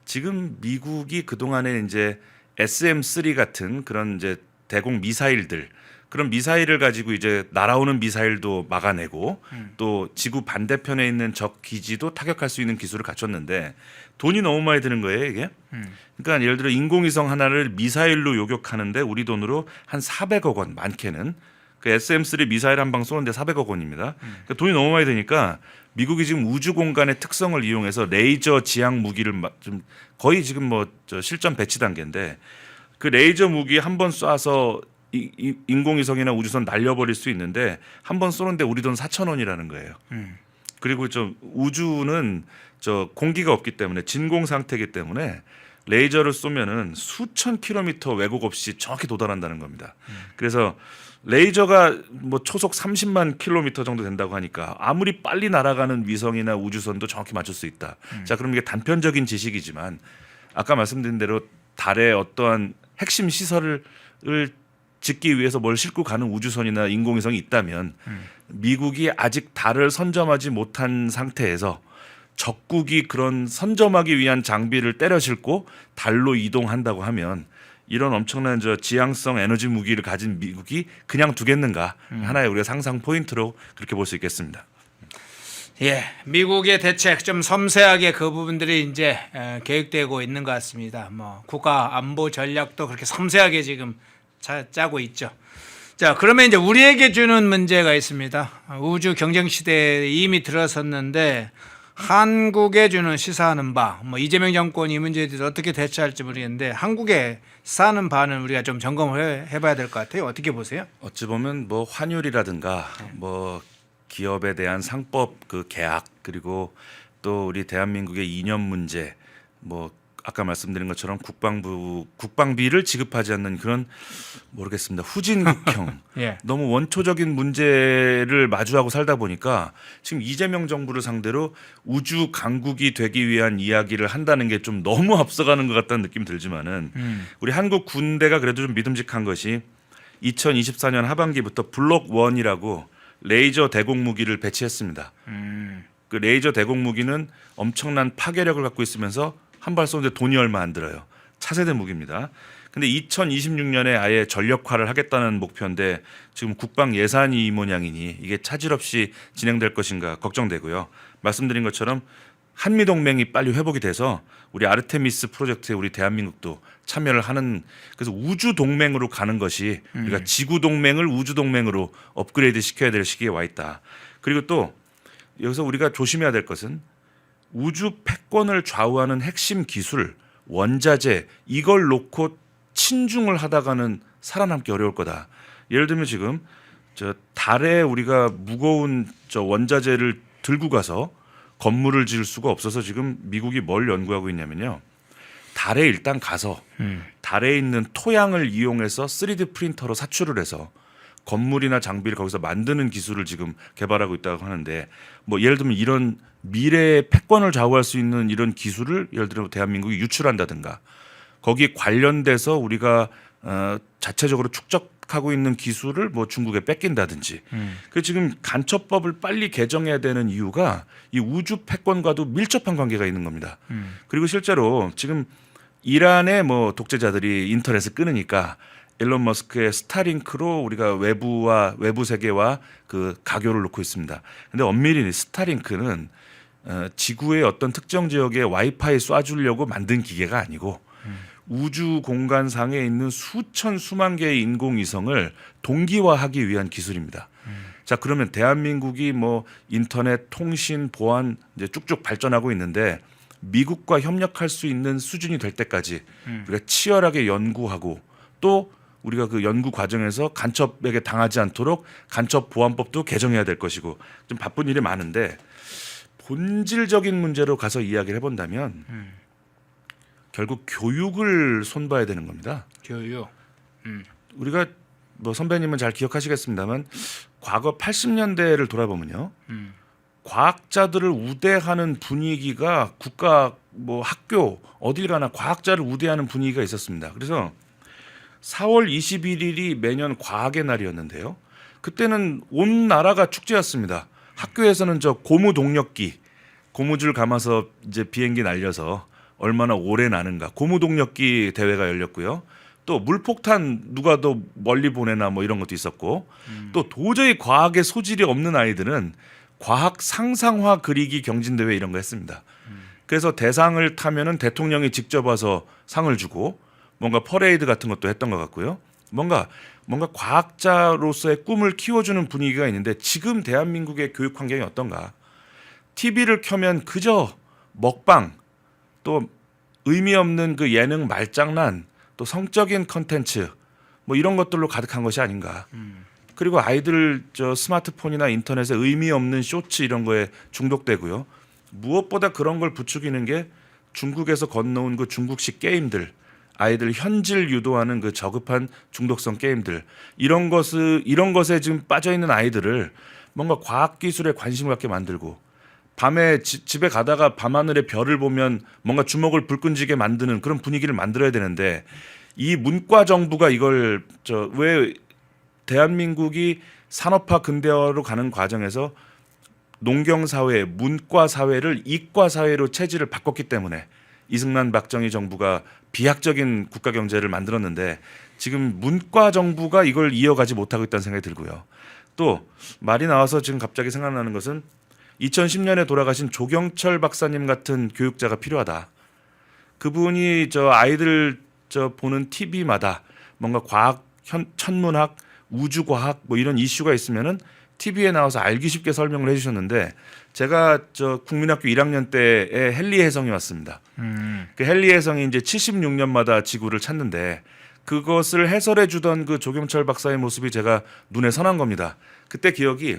지금 미국이 그동안에 이제 SM-3 같은 그런 이제 대공 미사일들, 그런 미사일을 가지고 이제 날아오는 미사일도 막아내고 또 지구 반대편에 있는 적 기지도 타격할 수 있는 기술을 갖췄는데 돈이 너무 많이 드는 거예요, 이게. 그러니까 예를 들어 인공위성 하나를 미사일로 요격하는데 우리 돈으로 한 400억 원, 많게는 그 SM-3 미사일 한 방 쏘는데 400억 원입니다. 그러니까 돈이 너무 많이 드니까 미국이 지금 우주 공간의 특성을 이용해서 레이저 지향 무기를 좀 거의 지금 뭐 실전 배치 단계인데 그 레이저 무기 한 번 쏴서 인공위성이나 우주선 날려버릴 수 있는데 한 번 쏘는데 우리 돈 4,000원이라는 거예요. 그리고 좀 우주는 공기가 없기 때문에 진공 상태이기 때문에 레이저를 쏘면은 수천 킬로미터 왜곡 없이 정확히 도달한다는 겁니다. 그래서 레이저가 뭐 초속 30만 킬로미터 정도 된다고 하니까 아무리 빨리 날아가는 위성이나 우주선도 정확히 맞출 수 있다. 자, 그럼 이게 단편적인 지식이지만 아까 말씀드린 대로 달에 어떠한 핵심 시설을 짓기 위해서 뭘 싣고 가는 우주선이나 인공위성이 있다면 미국이 아직 달을 선점하지 못한 상태에서 적국이 그런 선점하기 위한 장비를 때려 싣고 달로 이동한다고 하면 이런 엄청난 지향성 에너지 무기를 가진 미국이 그냥 두겠는가 하나의 우리가 상상 포인트로 그렇게 볼 수 있겠습니다. 예, 미국의 대책 좀 섬세하게 그 부분들이 이제 계획되고 있는 것 같습니다. 뭐 국가 안보 전략도 그렇게 섬세하게 지금 짜고 있죠. 자, 그러면 이제 우리에게 주는 문제가 있습니다. 우주 경쟁 시대에 이미 들어섰는데 한국에 주는 시사하는 바, 뭐 이재명 정권이 이 문제에 대해서 어떻게 대처할지 모르겠는데 한국에 사는 바는 우리가 좀 점검을 해봐야 될 것 같아요. 어떻게 보세요? 어찌 보면 뭐 환율이라든가 뭐 기업에 대한 상법 그 계약 그리고 또 우리 대한민국의 이념 문제 뭐 아까 말씀드린 것처럼 국방비를 지급하지 않는 그런 모르겠습니다. 후진국형 예. 너무 원초적인 문제를 마주하고 살다 보니까 지금 이재명 정부를 상대로 우주 강국이 되기 위한 이야기를 한다는 게 좀 너무 앞서가는 것 같다는 느낌 들지만은 우리 한국 군대가 그래도 좀 믿음직한 것이 2024년 하반기부터 블록 1이라고 레이저 대공 무기를 배치했습니다. 그 레이저 대공 무기는 엄청난 파괴력을 갖고 있으면서 한 발 쏘는데 돈이 얼마 안 들어요. 차세대 무기입니다. 근데 2026년에 아예 전력화를 하겠다는 목표인데 지금 국방 예산이 이 모양이니 이게 차질 없이 진행될 것인가 걱정되고요. 말씀드린 것처럼 한미 동맹이 빨리 회복이 돼서 우리 아르테미스 프로젝트에 우리 대한민국도 참여를 하는 그래서 우주 동맹으로 가는 것이 우리가 지구 동맹을 우주 동맹으로 업그레이드 시켜야 될 시기에 와 있다. 그리고 또 여기서 우리가 조심해야 될 것은 우주 패권을 좌우하는 핵심 기술, 원자재 이걸 놓고 친중을 하다가는 살아남기 어려울 거다. 예를 들면 지금 달에 우리가 무거운 원자재를 들고 가서 건물을 지을 수가 없어서 지금 미국이 뭘 연구하고 있냐면요. 달에 일단 가서 달에 있는 토양을 이용해서 3D 프린터로 사출을 해서 건물이나 장비를 거기서 만드는 기술을 지금 개발하고 있다고 하는데 뭐 예를 들면 이런 미래의 패권을 좌우할 수 있는 이런 기술을 예를 들어 대한민국이 유출한다든가 거기 관련돼서 우리가 자체적으로 축적하고 있는 기술을 뭐 중국에 뺏긴다든지 그 지금 간첩법을 빨리 개정해야 되는 이유가 이 우주 패권과도 밀접한 관계가 있는 겁니다. 그리고 실제로 지금 이란의 뭐 독재자들이 인터넷을 끊으니까 일론 머스크의 스타링크로 우리가 외부 세계와 그 가교를 놓고 있습니다. 근데 엄밀히 스타링크는 지구의 어떤 특정 지역에 와이파이 쏴주려고 만든 기계가 아니고 우주 공간상에 있는 수만 개의 인공위성을 동기화하기 위한 기술입니다. 자, 그러면 대한민국이 뭐 인터넷, 통신, 보안 이제 쭉쭉 발전하고 있는데 미국과 협력할 수 있는 수준이 될 때까지 우리가 치열하게 연구하고 또 우리가 그 연구 과정에서 간첩에게 당하지 않도록 간첩 보안법도 개정해야 될 것이고 좀 바쁜 일이 많은데 본질적인 문제로 가서 이야기를 해본다면 결국 교육을 손봐야 되는 겁니다. 교육. 우리가 뭐 선배님은 잘 기억하시겠습니다만 과거 80년대를 돌아보면요. 과학자들을 우대하는 분위기가 국가 뭐 학교 어딜 가나 과학자를 우대하는 분위기가 있었습니다. 그래서 4월 21일이 매년 과학의 날이었는데요. 그때는 온 나라가 축제였습니다. 학교에서는 저 고무 동력기, 고무줄 감아서 이제 비행기 날려서 얼마나 오래 나는가 고무 동력기 대회가 열렸고요. 또 물폭탄 누가 더 멀리 보내나 뭐 이런 것도 있었고 또 도저히 과학에 소질이 없는 아이들은 과학 상상화 그리기 경진대회 이런 거 했습니다. 그래서 대상을 타면은 대통령이 직접 와서 상을 주고 뭔가 퍼레이드 같은 것도 했던 것 같고요. 뭔가 과학자로서의 꿈을 키워주는 분위기가 있는데 지금 대한민국의 교육 환경이 어떤가? TV를 켜면 그저 먹방 또 의미 없는 그 예능 말장난 또 성적인 컨텐츠 뭐 이런 것들로 가득한 것이 아닌가. 그리고 아이들 저 스마트폰이나 인터넷에 의미 없는 쇼츠 이런 거에 중독되고요. 무엇보다 그런 걸 부추기는 게 중국에서 건너온 그 중국식 게임들, 아이들 현질 유도하는 그 저급한 중독성 게임들 이런 것에 지금 빠져 있는 아이들을 뭔가 과학 기술에 관심을 갖게 만들고 밤에 집에 가다가 밤하늘의 별을 보면 뭔가 주먹을 불끈지게 만드는 그런 분위기를 만들어야 되는데 이 문과 정부가 이걸 왜 대한민국이 산업화 근대화로 가는 과정에서 농경 사회, 문과 사회를 이과 사회로 체질을 바꿨기 때문에 이승만 박정희 정부가 비약적인 국가 경제를 만들었는데 지금 문과 정부가 이걸 이어가지 못하고 있다는 생각이 들고요. 또 말이 나와서 지금 갑자기 생각나는 것은 2010년에 돌아가신 조경철 박사님 같은 교육자가 필요하다. 그분이 저 아이들 저 보는 TV마다 뭔가 과학, 천문학, 우주과학 뭐 이런 이슈가 있으면은 TV에 나와서 알기 쉽게 설명을 해주셨는데 제가 저 국민학교 1학년 때에 헨리 혜성이 왔습니다. 그 헨리 혜성이 이제 76년마다 지구를 찾는데 그것을 해설해 주던 그 조경철 박사의 모습이 제가 눈에 선한 겁니다. 그때 기억이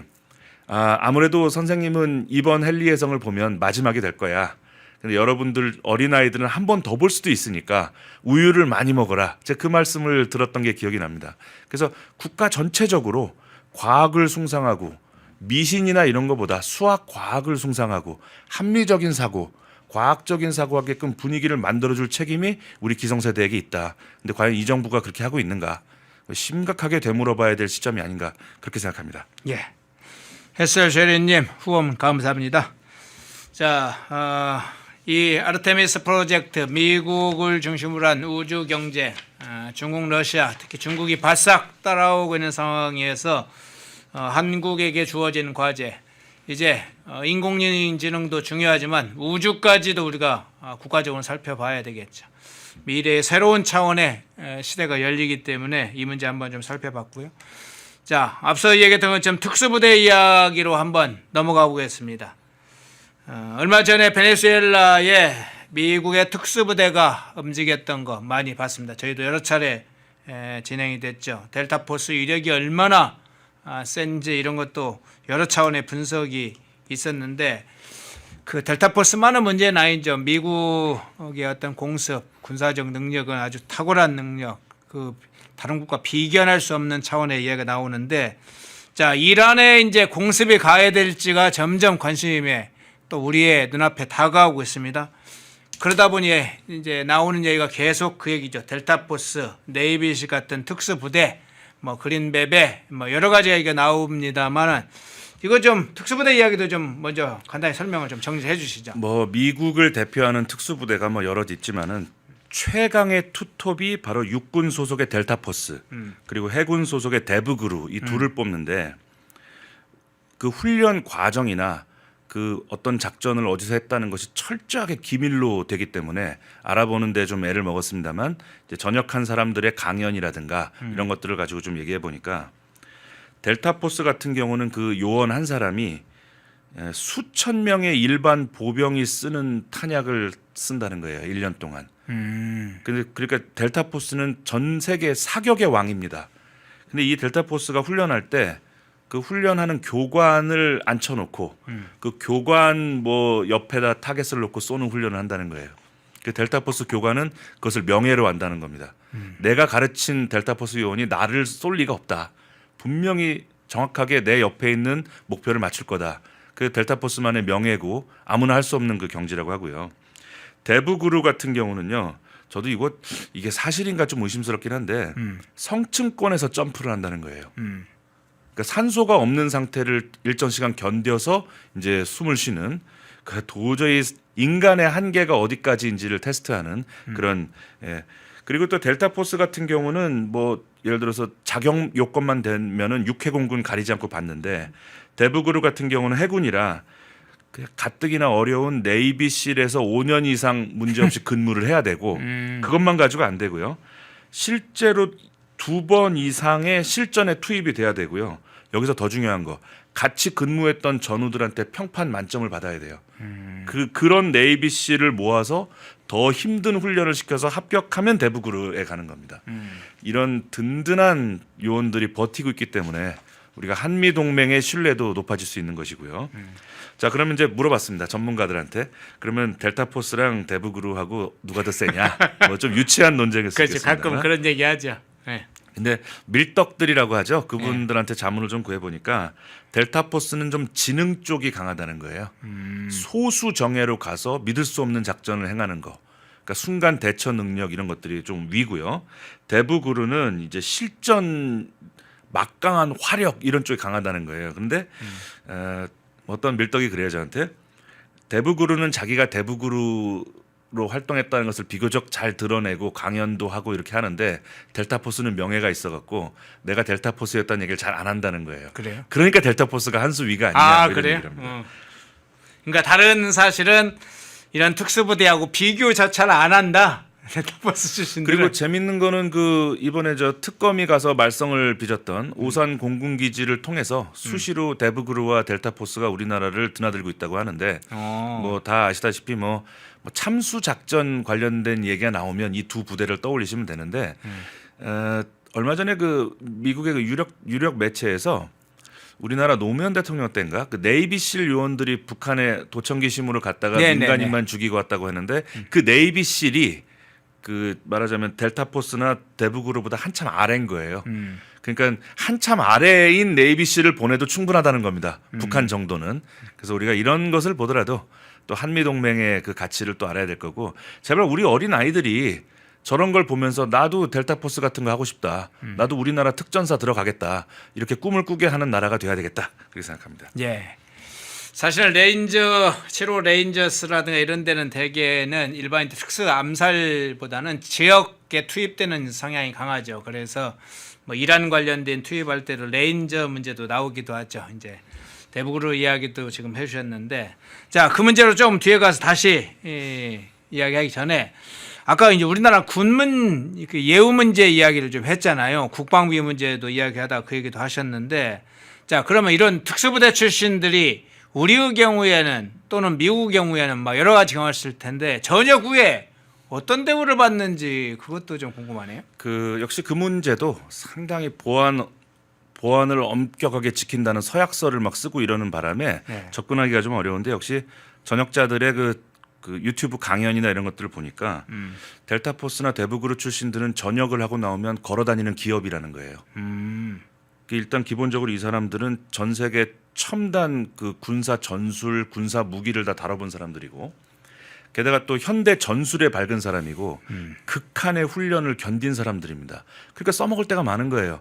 아무래도 선생님은 이번 헨리 혜성을 보면 마지막이 될 거야. 근데 여러분들 어린아이들은 한 번 더 볼 수도 있으니까 우유를 많이 먹어라. 제가 그 말씀을 들었던 게 기억이 납니다. 그래서 국가 전체적으로 과학을 숭상하고 미신이나 이런 것보다 수학 과학을 숭상하고 합리적인 사고, 과학적인 사고하게끔 분위기를 만들어줄 책임이 우리 기성세대에게 있다. 근데 과연 이 정부가 그렇게 하고 있는가? 심각하게 되물어봐야 될 시점이 아닌가 그렇게 생각합니다. 예. 햇살 쉐리님 후원 감사합니다. 자, 이 아르테미스 프로젝트 미국을 중심으로 한 우주 경제, 중국, 러시아, 특히 중국이 바싹 따라오고 있는 상황에서 한국에게 주어진 과제, 이제 인공지능도 중요하지만 우주까지도 우리가 국가적으로 살펴봐야 되겠죠. 미래의 새로운 차원의 시대가 열리기 때문에 이 문제 한번 좀 살펴봤고요. 자, 앞서 얘기했던 것처럼 특수부대 이야기로 한번 넘어가 보겠습니다. 얼마 전에 베네수엘라에 미국의 특수부대가 움직였던 거 많이 봤습니다. 저희도 여러 차례 진행이 됐죠. 델타포스 위력이 얼마나 센지 이런 것도 여러 차원의 분석이 있었는데 그 델타포스만은 문제는 아니죠. 미국의 어떤 공습, 군사적 능력은 아주 탁월한 능력, 그 다른 국가 비견할 수 없는 차원의 이야기가 나오는데, 자, 이란에 이제 공습이 가해야 될지가 점점 관심에 또 우리의 눈앞에 다가오고 있습니다. 그러다 보니 이제 나오는 얘기가 계속 그 얘기죠. 델타포스, 네이비시 같은 특수부대, 뭐 그린베베, 뭐 여러 가지 얘기가 나옵니다만은 이거 좀 특수부대 이야기도 좀 먼저 간단히 설명을 좀 정리해 주시죠. 뭐 미국을 대표하는 특수부대가 뭐 여럿 있지만은 최강의 투톱이 바로 육군 소속의 델타포스 그리고 해군 소속의 데브그루 이 둘을 뽑는데 그 훈련 과정이나 그 어떤 작전을 어디서 했다는 것이 철저하게 기밀로 되기 때문에 알아보는데 좀 애를 먹었습니다만 이제 전역한 사람들의 강연이라든가 이런 것들을 가지고 좀 얘기해 보니까 델타포스 같은 경우는 그 요원 한 사람이 수천 명의 일반 보병이 쓰는 탄약을 쓴다는 거예요. 1년 동안. 근데 그러니까 델타포스는 전 세계 사격의 왕입니다. 근데 이 델타포스가 훈련할 때 그 훈련하는 교관을 앉혀놓고 그 교관 뭐 옆에다 타겟을 놓고 쏘는 훈련을 한다는 거예요. 그 델타포스 교관은 그것을 명예로 한다는 겁니다. 내가 가르친 델타포스 요원이 나를 쏠 리가 없다. 분명히 정확하게 내 옆에 있는 목표를 맞출 거다. 그 델타포스만의 명예고 아무나 할 수 없는 그 경지라고 하고요. 대부그루 같은 경우는요. 저도 이게 사실인가 좀 의심스럽긴 한데 성층권에서 점프를 한다는 거예요. 그러니까 산소가 없는 상태를 일정 시간 견뎌서 이제 숨을 쉬는 그 도저히 인간의 한계가 어디까지인지를 테스트하는 그런 그리고 또 델타포스 같은 경우는 뭐 예를 들어서 자격 요건만 되면은 육해공군 가리지 않고 받는데 대부그루 같은 경우는 해군이라 가뜩이나 어려운 네이비실에서 5년 이상 문제없이 근무를 해야 되고 그것만 가지고 안 되고요. 실제로 2번 이상의 실전에 투입이 돼야 되고요. 여기서 더 중요한 거 같이 근무했던 전우들한테 평판 만점을 받아야 돼요. 그런 네이비실을 모아서 더 힘든 훈련을 시켜서 합격하면 대부그루에 가는 겁니다. 이런 든든한 요원들이 버티고 있기 때문에 우리가 한미 동맹의 신뢰도 높아질 수 있는 것이고요. 자, 그러면 이제 물어봤습니다. 전문가들한테. 그러면 델타포스랑 대부그루하고 누가 더 세냐? 뭐 좀 유치한 논쟁일 수 그렇죠. 있겠습니다. 가끔 그런 얘기하죠. 네. 근데 밀떡들이라고 하죠. 그분들한테 자문을 좀 구해보니까 델타포스는 좀 지능 쪽이 강하다는 거예요. 소수 정예로 가서 믿을 수 없는 작전을 행하는 거. 그러니까 순간 대처 능력 이런 것들이 좀 위고요. 대부그루는 이제 실전 막강한 화력 이런 쪽이 강하다는 거예요. 그런데 어떤 밀떡이 그래요 저한테. 대부그루는 자기가 대부그루로 활동했다는 것을 비교적 잘 드러내고 강연도 하고 이렇게 하는데 델타포스는 명예가 있어갖고 내가 델타포스였다는 얘기를 잘 안 한다는 거예요. 그래요? 그러니까 델타포스가 한 수 위가 아니냐. 아, 이런 그래요? 얘기를 합니다. 그러니까 다른 사실은 이런 특수부대하고 비교 자체를 안 한다. 델타포스 출신들은. 그리고 재밌는 거는 그 이번에 저 특검이 가서 말썽을 빚었던 오산 공군기지를 통해서 수시로 대부그루와 델타포스가 우리나라를 드나들고 있다고 하는데 뭐 다 아시다시피 뭐 참수 작전 관련된 얘기가 나오면 이 두 부대를 떠올리시면 되는데 얼마 전에 그 미국의 그 유력 매체에서 우리나라 노무현 대통령 때인가 그 네이비실 요원들이 북한에 도청기심으로 갔다가 네네네. 민간인만 죽이고 왔다고 했는데 그 네이비실이 그 말하자면 델타포스나 대부그루보다 한참 아래인 거예요. 그러니까 한참 아래인 네이비실을 보내도 충분하다는 겁니다. 북한 정도는. 그래서 우리가 이런 것을 보더라도 또 한미 동맹의 그 가치를 또 알아야 될 거고 제발 우리 어린 아이들이 저런 걸 보면서 나도 델타포스 같은 거 하고 싶다. 나도 우리나라 특전사 들어가겠다. 이렇게 꿈을 꾸게 하는 나라가 돼야 되겠다. 그렇게 생각합니다. 예. 사실 레인저 7호 레인저스라든가 이런 데는 대개는 일반인 특수 암살보다는 지역에 투입되는 성향이 강하죠. 그래서 뭐 이란 관련된 투입할 때도 레인저 문제도 나오기도 하죠. 이제 대부그루 이야기도 지금 해주셨는데 자, 그 문제로 좀 뒤에 가서 다시 이야기하기 전에 아까 이제 우리나라 군문 그 예우 문제 이야기를 좀 했잖아요. 국방비 문제도 이야기하다 그 얘기도 하셨는데 자, 그러면 이런 특수부대 출신들이 우리의 경우에는 또는 미국의 경우에는 막 여러 가지 경험을 했을 텐데 전역 후에 어떤 대우를 받는지 그것도 좀 궁금하네요. 그 역시 그 문제도 상당히 보안을 엄격하게 지킨다는 서약서를 막 쓰고 이러는 바람에 네. 접근하기가 좀 어려운데 역시 전역자들의 그 유튜브 강연이나 이런 것들을 보니까 델타포스나 대부그루 출신들은 전역을 하고 나오면 걸어다니는 기업이라는 거예요. 일단 기본적으로 이 사람들은 전 세계 첨단 그 군사 전술, 군사 무기를 다 다뤄본 사람들이고 게다가 또 현대 전술에 밝은 사람이고 극한의 훈련을 견딘 사람들입니다. 그러니까 써먹을 때가 많은 거예요.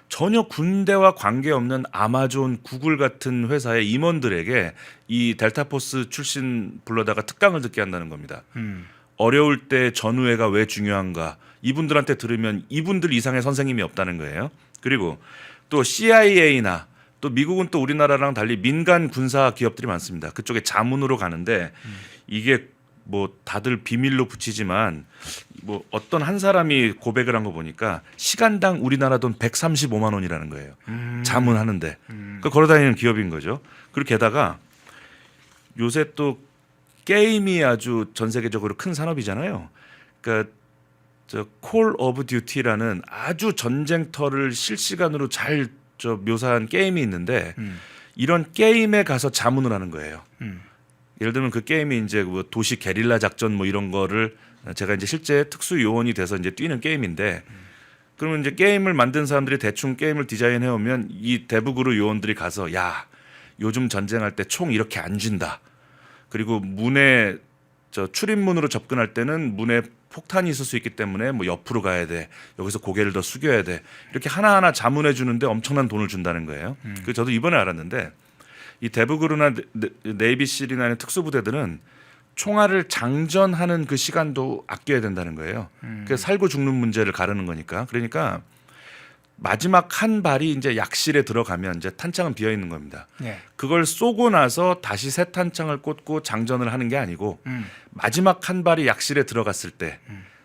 전혀 군대와 관계없는 아마존, 구글 같은 회사의 임원들에게 이 델타포스 출신 불러다가 특강을 듣게 한다는 겁니다. 어려울 때 전우회가 왜 중요한가 이분들한테 들으면 이분들 이상의 선생님이 없다는 거예요. 그리고 또 CIA나 또 미국은 또 우리나라랑 달리 민간 군사 기업들이 많습니다. 그쪽에 자문으로 가는데 이게 뭐 다들 비밀로 붙이지만 뭐 어떤 한 사람이 고백을 한 거 보니까 시간당 우리나라 돈 135만 원이라는 거예요. 자문하는데 그 걸어다니는 기업인 거죠. 그리고 게다가 요새 또 게임이 아주 전 세계적으로 큰 산업이잖아요. 그러니까 저 콜 오브 듀티라는 아주 전쟁터를 실시간으로 잘 묘사한 게임이 있는데 이런 게임에 가서 자문을 하는 거예요. 예를 들면 그 게임이 이제 뭐 도시 게릴라 작전 뭐 이런 거를 제가 이제 실제 특수 요원이 돼서 이제 뛰는 게임인데 그러면 이제 게임을 만든 사람들이 대충 게임을 디자인해 오면 이 대북으로 요원들이 가서 야 요즘 전쟁할 때 총 이렇게 안 쥔다. 그리고 문에 출입문으로 접근할 때는 문에 폭탄이 있을 수 있기 때문에 뭐 옆으로 가야 돼. 여기서 고개를 더 숙여야 돼. 이렇게 하나하나 자문해 주는데 엄청난 돈을 준다는 거예요. 그 저도 이번에 알았는데 이 대북으로나 네이비실이나 하는 특수부대들은 총알을 장전하는 그 시간도 아껴야 된다는 거예요. 그 살고 죽는 문제를 가르는 거니까. 그러니까 마지막 한 발이 이제 약실에 들어가면 이제 탄창은 비어 있는 겁니다. 네. 그걸 쏘고 나서 다시 새 탄창을 꽂고 장전을 하는 게 아니고 마지막 한 발이 약실에 들어갔을 때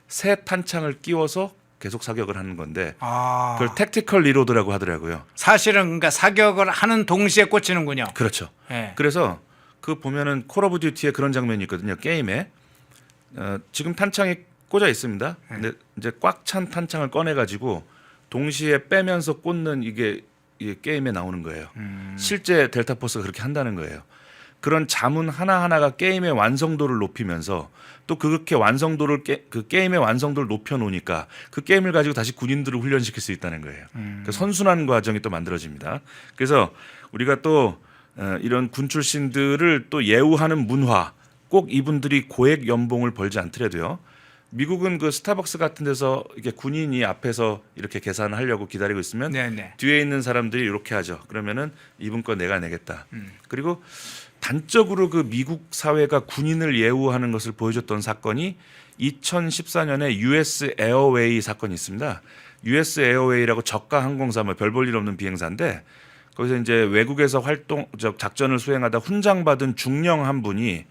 새 탄창을 끼워서 계속 사격을 하는 건데 아, 그걸 택티컬 리로드라고 하더라고요. 사실은 그러니까 사격을 하는 동시에 꽂히는군요. 그렇죠. 네. 그래서 그 보면은 콜 오브 듀티에 그런 장면이 있거든요. 게임에 지금 탄창이 꽂아 있습니다. 근데 이제 꽉 찬 탄창을 꺼내 가지고 동시에 빼면서 꽂는 이게 게임에 나오는 거예요. 실제 델타 포스가 그렇게 한다는 거예요. 그런 자문 하나하나가 게임의 완성도를 높이면서 또 그렇게 완성도를 그 게임의 완성도를 높여 놓으니까 그 게임을 가지고 다시 군인들을 훈련시킬 수 있다는 거예요. 그 선순환 과정이 또 만들어집니다. 그래서 우리가 또 이런 군 출신들을 또 예우하는 문화 꼭 이분들이 고액 연봉을 벌지 않더라도요. 미국은 그 스타벅스 같은 데서 이렇게 군인이 앞에서 이렇게 계산을 하려고 기다리고 있으면 네네. 뒤에 있는 사람들이 이렇게 하죠. 그러면은 이분 거 내가 내겠다. 그리고 단적으로 그 미국 사회가 군인을 예우하는 것을 보여줬던 사건이 2014년에 US 에어웨이 사건이 있습니다. US 에어웨이라고 저가 항공사 뭐 별 볼 일 없는 비행사인데 거기서 이제 외국에서 작전을 수행하다 훈장받은 중령 한 분이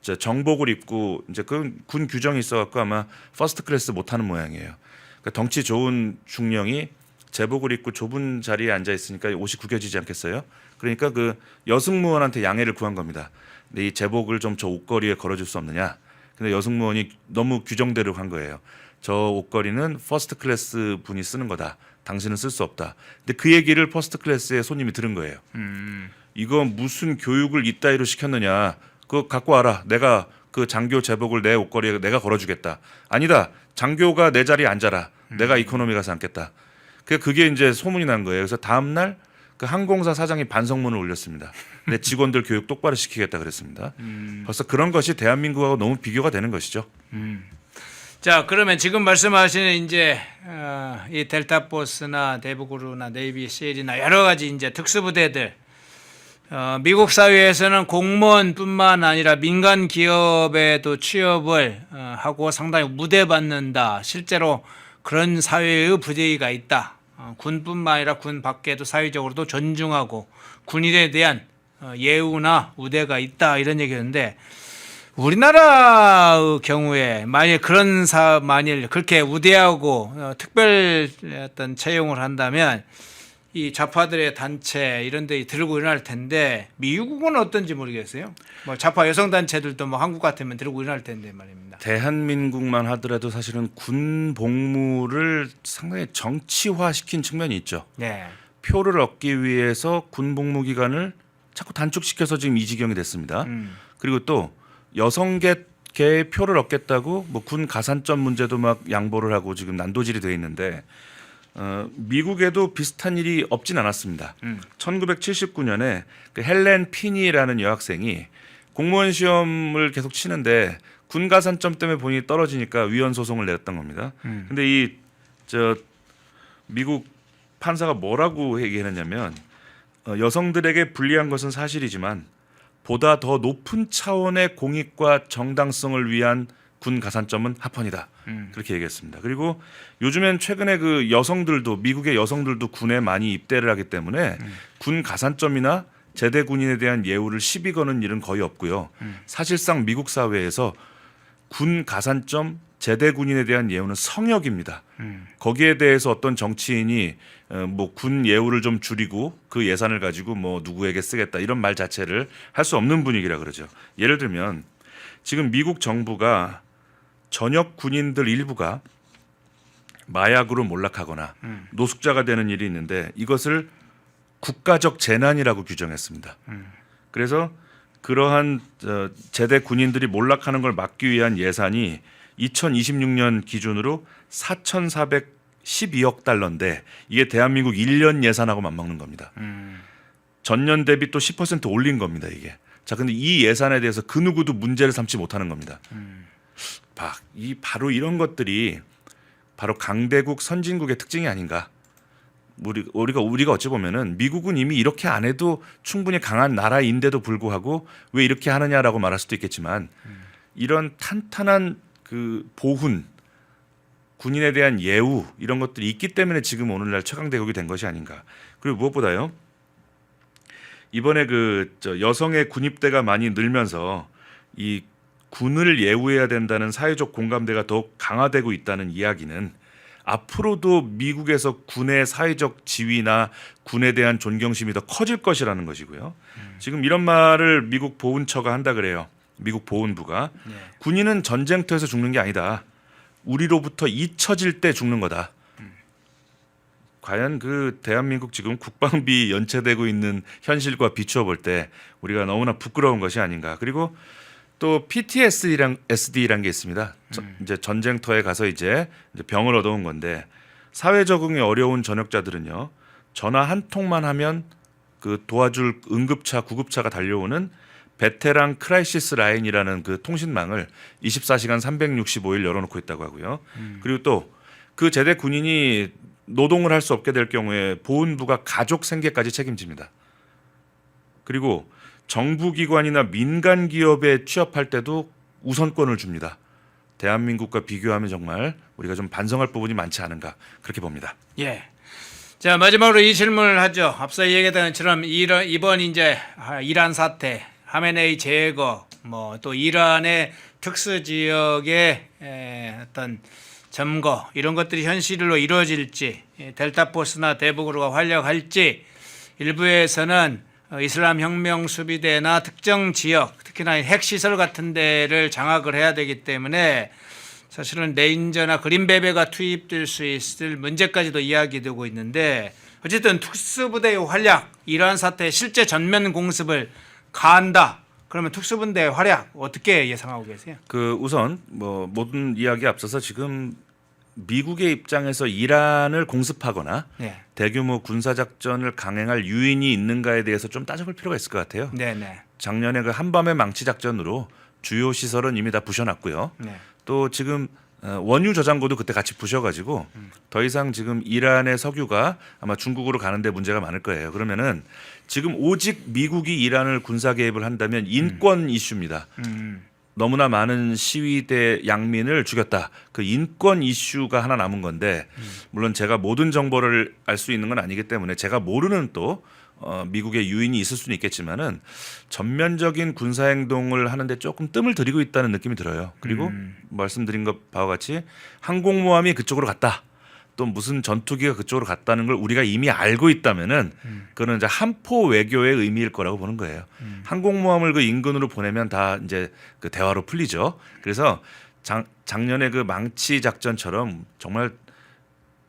정복을 입고 이제 그 군 규정이 있어갖고 아마 퍼스트 클래스 못하는 모양이에요. 그러니까 덩치 좋은 중령이 제복을 입고 좁은 자리에 앉아 있으니까 옷이 구겨지지 않겠어요? 그러니까 그 여승무원한테 양해를 구한 겁니다. 근데 이 제복을 좀 저 옷걸이에 걸어줄 수 없느냐? 근데 여승무원이 너무 규정대로 한 거예요. 저 옷걸이는 퍼스트 클래스 분이 쓰는 거다. 당신은 쓸 수 없다. 근데 그 얘기를 퍼스트 클래스의 손님이 들은 거예요. 이거 무슨 교육을 이따위로 시켰느냐? 그거 갖고 와라. 내가 그 장교 제복을 내 옷걸이에 내가 걸어주겠다. 아니다. 장교가 내 자리에 앉아라. 내가 이코노미 가서 앉겠다. 그게 이제 소문이 난 거예요. 그래서 다음 날 그 항공사 사장이 반성문을 올렸습니다. 내 직원들 교육 똑바로 시키겠다 그랬습니다. 벌써 그런 것이 대한민국하고 너무 비교가 되는 것이죠. 자, 그러면 지금 말씀하시는 이제 이 델타 포스나 대북으로나 네이비 실이나 여러 가지 이제 특수부대들 미국 사회에서는 공무원뿐만 아니라 민간 기업에도 취업을 하고 상당히 우대받는다. 실제로 그런 사회의 부대가 있다. 군뿐만 아니라 군 밖에도 사회적으로도 존중하고 군인에 대한 예우나 우대가 있다. 이런 얘기였는데 우리나라의 경우에 만일 만일 그렇게 우대하고 특별 어떤 채용을 한다면 이 좌파들의 단체 이런 데 들고 일어날 텐데 미국은 어떤지 모르겠어요. 뭐 좌파 여성 단체들도 뭐 한국 같으면 들고 일어날 텐데 말입니다. 대한민국만 하더라도 사실은 군 복무를 상당히 정치화시킨 측면이 있죠. 네. 표를 얻기 위해서 군 복무 기간을 자꾸 단축시켜서 지금 이 지경이 됐습니다. 그리고 또 여성계의 표를 얻겠다고 뭐 군 가산점 문제도 막 양보를 하고 지금 난도질이 돼 있는데 미국에도 비슷한 일이 없진 않았습니다. 1979년에 그 헬렌 피니라는 여학생이 공무원 시험을 계속 치는데 군 가산점 때문에 본인이 떨어지니까 위헌 소송을 냈던 겁니다. 근데 미국 판사가 뭐라고 얘기했냐면 여성들에게 불리한 것은 사실이지만 보다 더 높은 차원의 공익과 정당성을 위한 군 가산점은 합헌이다. 그렇게 얘기했습니다. 그리고 요즘엔 최근에 그 미국의 여성들도 군에 많이 입대를 하기 때문에 군 가산점이나 제대 군인에 대한 예우를 시비 거는 일은 거의 없고요. 사실상 미국 사회에서 군 가산점 제대 군인에 대한 예우는 성역입니다. 거기에 대해서 어떤 정치인이 뭐 군 예우를 좀 줄이고 그 예산을 가지고 뭐 누구에게 쓰겠다 이런 말 자체를 할 수 없는 분위기라 그러죠. 예를 들면 지금 미국 정부가 전역 군인들 일부가 마약으로 몰락하거나 노숙자가 되는 일이 있는데 이것을 국가적 재난이라고 규정했습니다. 그래서 그러한 제대 군인들이 몰락하는 걸 막기 위한 예산이 2026년 기준으로 4,412억 달러인데 이게 대한민국 1년 예산하고 맞먹는 겁니다. 전년 대비 또 10% 올린 겁니다, 이게. 자, 근데 이 예산에 대해서 그 누구도 문제를 삼지 못하는 겁니다. 바로 이런 것들이 바로 강대국 선진국의 특징이 아닌가. 우리가 어찌 보면은 미국은 이미 이렇게 안 해도 충분히 강한 나라인데도 불구하고 왜 이렇게 하느냐라고 말할 수도 있겠지만 이런 탄탄한 그 보훈, 군인에 대한 예우 이런 것들이 있기 때문에 지금 오늘날 최강대국이 된 것이 아닌가. 그리고 무엇보다요. 이번에 여성의 군입대가 많이 늘면서 이 군을 예우해야 된다는 사회적 공감대가 더욱 강화되고 있다는 이야기는 앞으로도 미국에서 군의 사회적 지위나 군에 대한 존경심이 더 커질 것이라는 것이고요. 지금 이런 말을 미국 보훈처가 한다 그래요. 미국 보훈부가 군인은 전쟁터에서 죽는 게 아니다. 우리로부터 잊혀질 때 죽는 거다. 과연 그 대한민국 지금 국방비 연체되고 있는 현실과 비추어 볼 때 우리가 너무나 부끄러운 것이 아닌가. 그리고 또 PTSD란 게 있습니다. 이제 전쟁터에 가서 이제 병을 얻어온 건데 사회 적응이 어려운 전역자들은요. 전화 한 통만 하면 그 도와줄 응급차, 구급차가 달려오는 베테랑 크라이시스 라인이라는 그 통신망을 24시간 365일 열어놓고 있다고 하고요. 그리고 또 그 제대 군인이 노동을 할 수 없게 될 경우에 보훈부가 가족 생계까지 책임집니다. 그리고 정부기관이나 민간 기업에 취업할 때도 우선권을 줍니다. 대한민국과 비교하면 정말 우리가 좀 반성할 부분이 많지 않은가 그렇게 봅니다. 예. 자, 마지막으로 이 질문을 하죠. 앞서 얘기했던 것처럼 이번 이제 이란 사태, 하메네이 제거, 뭐 또 이란의 특수 지역의 어떤 점거 이런 것들이 현실로 이루어질지, 델타포스나 대북으로가 활약할지, 일부에서는 이슬람 혁명 수비대나 특정 지역, 특히나 핵시설 같은 데를 장악을 해야 되기 때문에 사실은 레인저나 그린베베가 투입될 수 있을 문제까지도 이야기되고 있는데 어쨌든 특수부대의 활약, 이러한 사태의 실제 전면 공습을 가한다. 그러면 특수부대의 활약 어떻게 예상하고 계세요? 우선 뭐 모든 이야기에 앞서서 지금 미국의 입장에서 이란을 공습하거나 대규모 군사작전을 강행할 유인이 있는가에 대해서 좀 따져볼 필요가 있을 것 같아요. 네네. 작년에 그 한밤의 망치 작전으로 주요 시설은 이미 다 부셔놨고요. 또 지금 원유 저장고도 그때 같이 부셔가지고 더 이상 지금 이란의 석유가 아마 중국으로 가는데 문제가 많을 거예요. 그러면은 지금 오직 미국이 이란을 군사 개입을 한다면 인권 이슈입니다. 너무나 많은 시위대 양민을 죽였다. 그 인권 이슈가 하나 남은 건데 물론 제가 모든 정보를 알 수 있는 건 아니기 때문에 제가 모르는 또 미국의 유인이 있을 수는 있겠지만은 전면적인 군사 행동을 하는데 조금 뜸을 들이고 있다는 느낌이 들어요. 그리고 말씀드린 것 바와 같이 항공모함이 그쪽으로 갔다. 또 무슨 전투기가 그쪽으로 갔다는 걸 우리가 이미 알고 있다면은 그거는 이제 한포 외교의 의미일 거라고 보는 거예요. 항공모함을 그 인근으로 보내면 다 이제 그 대화로 풀리죠. 그래서 작년에 그 망치 작전처럼 정말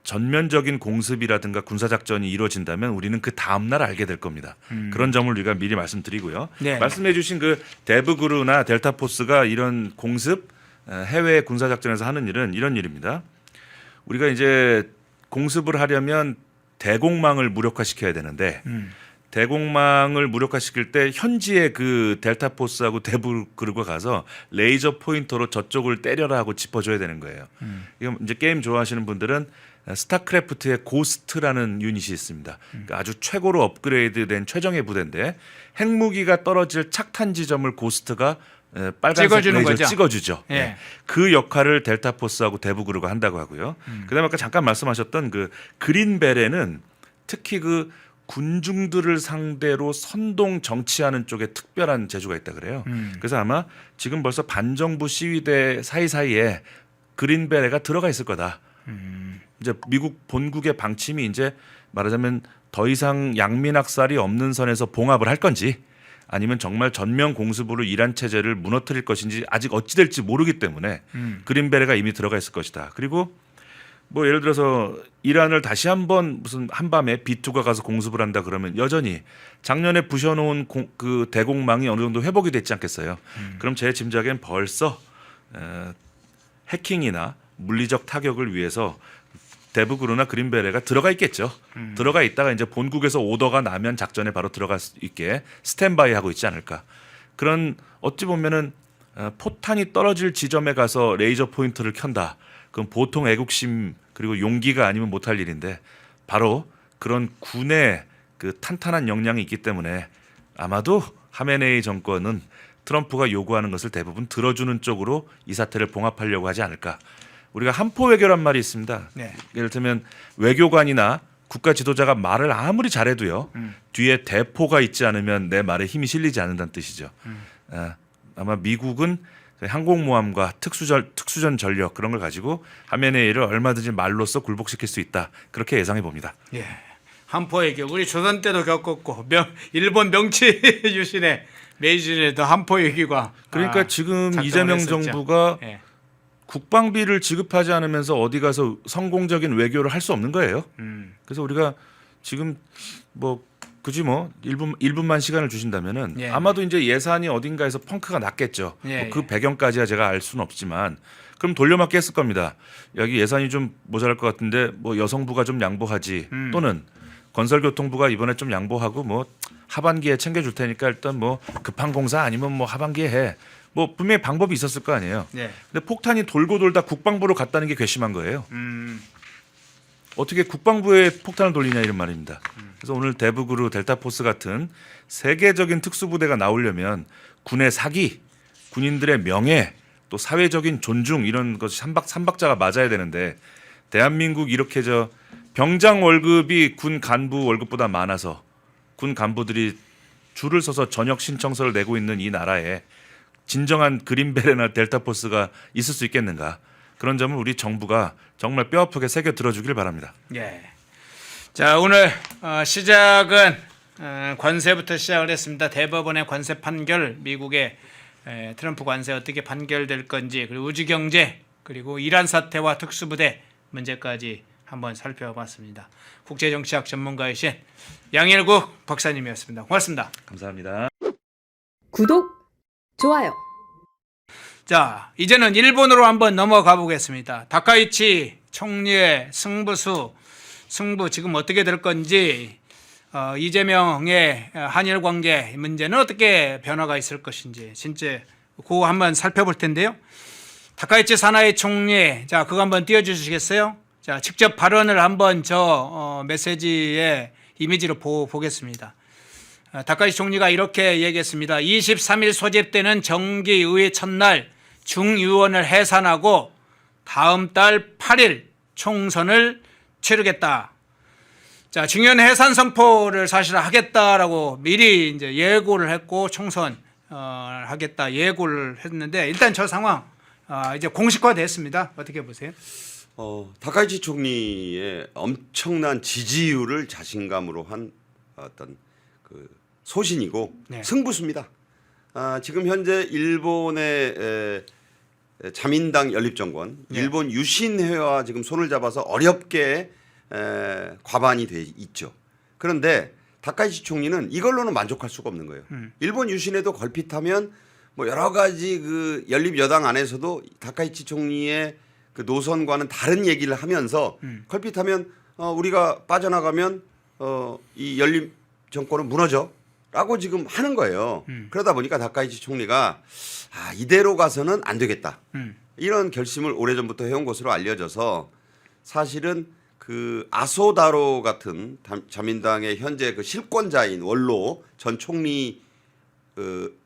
전면적인 공습이라든가 군사작전이 이루어진다면 우리는 그 다음 날 알게 될 겁니다. 그런 점을 우리가 미리 말씀드리고요. 네. 말씀해 주신 그 데브그루나 델타포스가 이런 공습 해외 군사작전에서 하는 일은 이런 일입니다. 우리가 이제 공습을 하려면 대공망을 무력화시켜야 되는데 대공망을 무력화시킬 때 현지의 그 델타포스하고 데브그루가 가서 레이저 포인터로 저쪽을 때려라 하고 짚어줘야 되는 거예요. 이거 이제 게임 좋아하시는 분들은 스타크래프트의 고스트라는 유닛이 있습니다. 그러니까 아주 최고로 업그레이드된 최정예 부대인데 핵무기가 떨어질 착탄 지점을 고스트가 빨간색 레이저 찍어주죠. 예. 그 역할을 델타포스하고 데브그루가 한다고 하고요. 그다음에 아까 잠깐 말씀하셨던 그 그린베레는 특히 그 군중들을 상대로 선동 정치하는 쪽에 특별한 재주가 있다 그래요. 그래서 아마 지금 벌써 반정부 시위대 사이사이에 그린베레가 들어가 있을 거다. 이제 미국 본국의 방침이 이제 말하자면 더 이상 양민학살이 없는 선에서 봉합을 할 건지 아니면 정말 전면 공습으로 이란 체제를 무너뜨릴 것인지 아직 어찌 될지 모르기 때문에 그린베레가 이미 들어가 있을 것이다. 그리고 뭐 예를 들어서 이란을 다시 한번 무슨 한밤에 B2가 가서 공습을 한다 그러면 여전히 작년에 부셔놓은 그 대공망이 어느 정도 회복이 됐지 않겠어요. 그럼 제 짐작엔 벌써 해킹이나 물리적 타격을 위해서 데브그루나 그린베레가 들어가 있겠죠. 들어가 있다가 이제 본국에서 오더가 나면 작전에 바로 들어갈 수 있게 스탠바이 하고 있지 않을까. 그런 어찌 보면은 포탄이 떨어질 지점에 가서 레이저 포인터를 켠다. 그럼 보통 애국심 그리고 용기가 아니면 못할 일인데 바로 그런 군의 그 탄탄한 역량이 있기 때문에 아마도 하메네이 정권은 트럼프가 요구하는 것을 대부분 들어주는 쪽으로 이 사태를 봉합하려고 하지 않을까. 우리가 한포 외교란 말이 있습니다. 네. 예를 들면 외교관이나 국가 지도자가 말을 아무리 잘해도요. 뒤에 대포가 있지 않으면 내 말에 힘이 실리지 않는다는 뜻이죠. 아마 미국은 항공모함과 특수전 전력 그런 걸 가지고 하메네이를 얼마든지 말로써 굴복시킬 수 있다. 그렇게 예상해 봅니다. 예. 한포의 격 우리 조선 때도 겪었고 일본 명치 유신의 메이지에도 한포의 기가 그러니까 지금 작동을 이재명 했었죠. 정부가 예. 국방비를 지급하지 않으면서 어디 가서 성공적인 외교를 할 수 없는 거예요. 그래서 우리가 지금 뭐 굳이 뭐 1분만 시간을 주신다면은 예. 아마도 이제 예산이 어딘가에서 펑크가 났겠죠. 예, 뭐그 예. 배경까지야 제가 알 수는 없지만 그럼 돌려막기 했을 겁니다. 여기 예산이 좀 모자랄 것 같은데 뭐 여성부가 좀 양보하지 또는 건설교통부가 이번에 좀 양보하고 뭐 하반기에 챙겨줄 테니까 일단 뭐 급한 공사 아니면 뭐 하반기에 해. 뭐 분명히 방법이 있었을 거 아니에요. 예. 근데 폭탄이 돌고 돌다 국방부로 갔다는 게 괘씸한 거예요. 어떻게 국방부에 폭탄을 돌리냐 이런 말입니다. 그래서 오늘 데브그루 델타포스 같은 세계적인 특수부대가 나오려면 군의 사기, 군인들의 명예, 또 사회적인 존중 이런 것이 삼박자가 맞아야 되는데 대한민국 이렇게 병장 월급이 군 간부 월급보다 많아서 군 간부들이 줄을 서서 전역 신청서를 내고 있는 이 나라에 진정한 그린베레나 델타포스가 있을 수 있겠는가. 그런 점을 우리 정부가 정말 뼈아프게 새겨 들어주길 바랍니다. 예. 자 오늘 시작은 관세부터 시작을 했습니다. 대법원의 관세 판결, 미국의 트럼프 관세 어떻게 판결될 건지, 그리고 우주경제, 그리고 이란 사태와 특수부대 문제까지 한번 살펴봤습니다. 국제정치학 전문가이신 양일국 박사님이었습니다. 고맙습니다. 감사합니다. 구독, 좋아요. 자, 이제는 일본으로 한번 넘어가 보겠습니다. 다카이치 총리의 승부 지금 어떻게 될 건지, 이재명의 한일 관계 문제는 어떻게 변화가 있을 것인지 진짜 그거 한번 살펴볼 텐데요. 다카이치 사나이 총리, 자 그거 한번 띄워주시겠어요? 자 직접 발언을 한번 메시지의 이미지로 보겠습니다. 다카이치 총리가 이렇게 얘기했습니다. 23일 소집되는 정기의회 첫날 중의원을 해산하고 다음 달 8일 총선을 치르겠다. 자, 중의원 해산 선포를 사실 하겠다라고 미리 이제 예고를 했고 총선 하겠다 예고를 했는데 일단 저 상황 이제 공식화됐습니다. 어떻게 보세요? 다카이치 총리의 엄청난 지지율을 자신감으로 한 어떤 그 소신이고 네. 승부수입니다. 지금 현재 일본의 자민당 연립정권, 네. 일본 유신회와 지금 손을 잡아서 어렵게 과반이 돼 있죠. 그런데 다카이치 총리는 이걸로는 만족할 수가 없는 거예요. 일본 유신회도 걸핏하면 뭐 여러 가지 그 연립 여당 안에서도 다카이치 총리의 그 노선과는 다른 얘기를 하면서 걸핏하면 우리가 빠져나가면 이 연립 정권은 무너져라고 지금 하는 거예요. 그러다 보니까 다카이치 총리가 이대로 가서는 안 되겠다. 이런 결심을 오래전부터 해온 것으로 알려져서 사실은 그 아소다로 같은 자민당의 현재 그 실권자인 원로 전 총리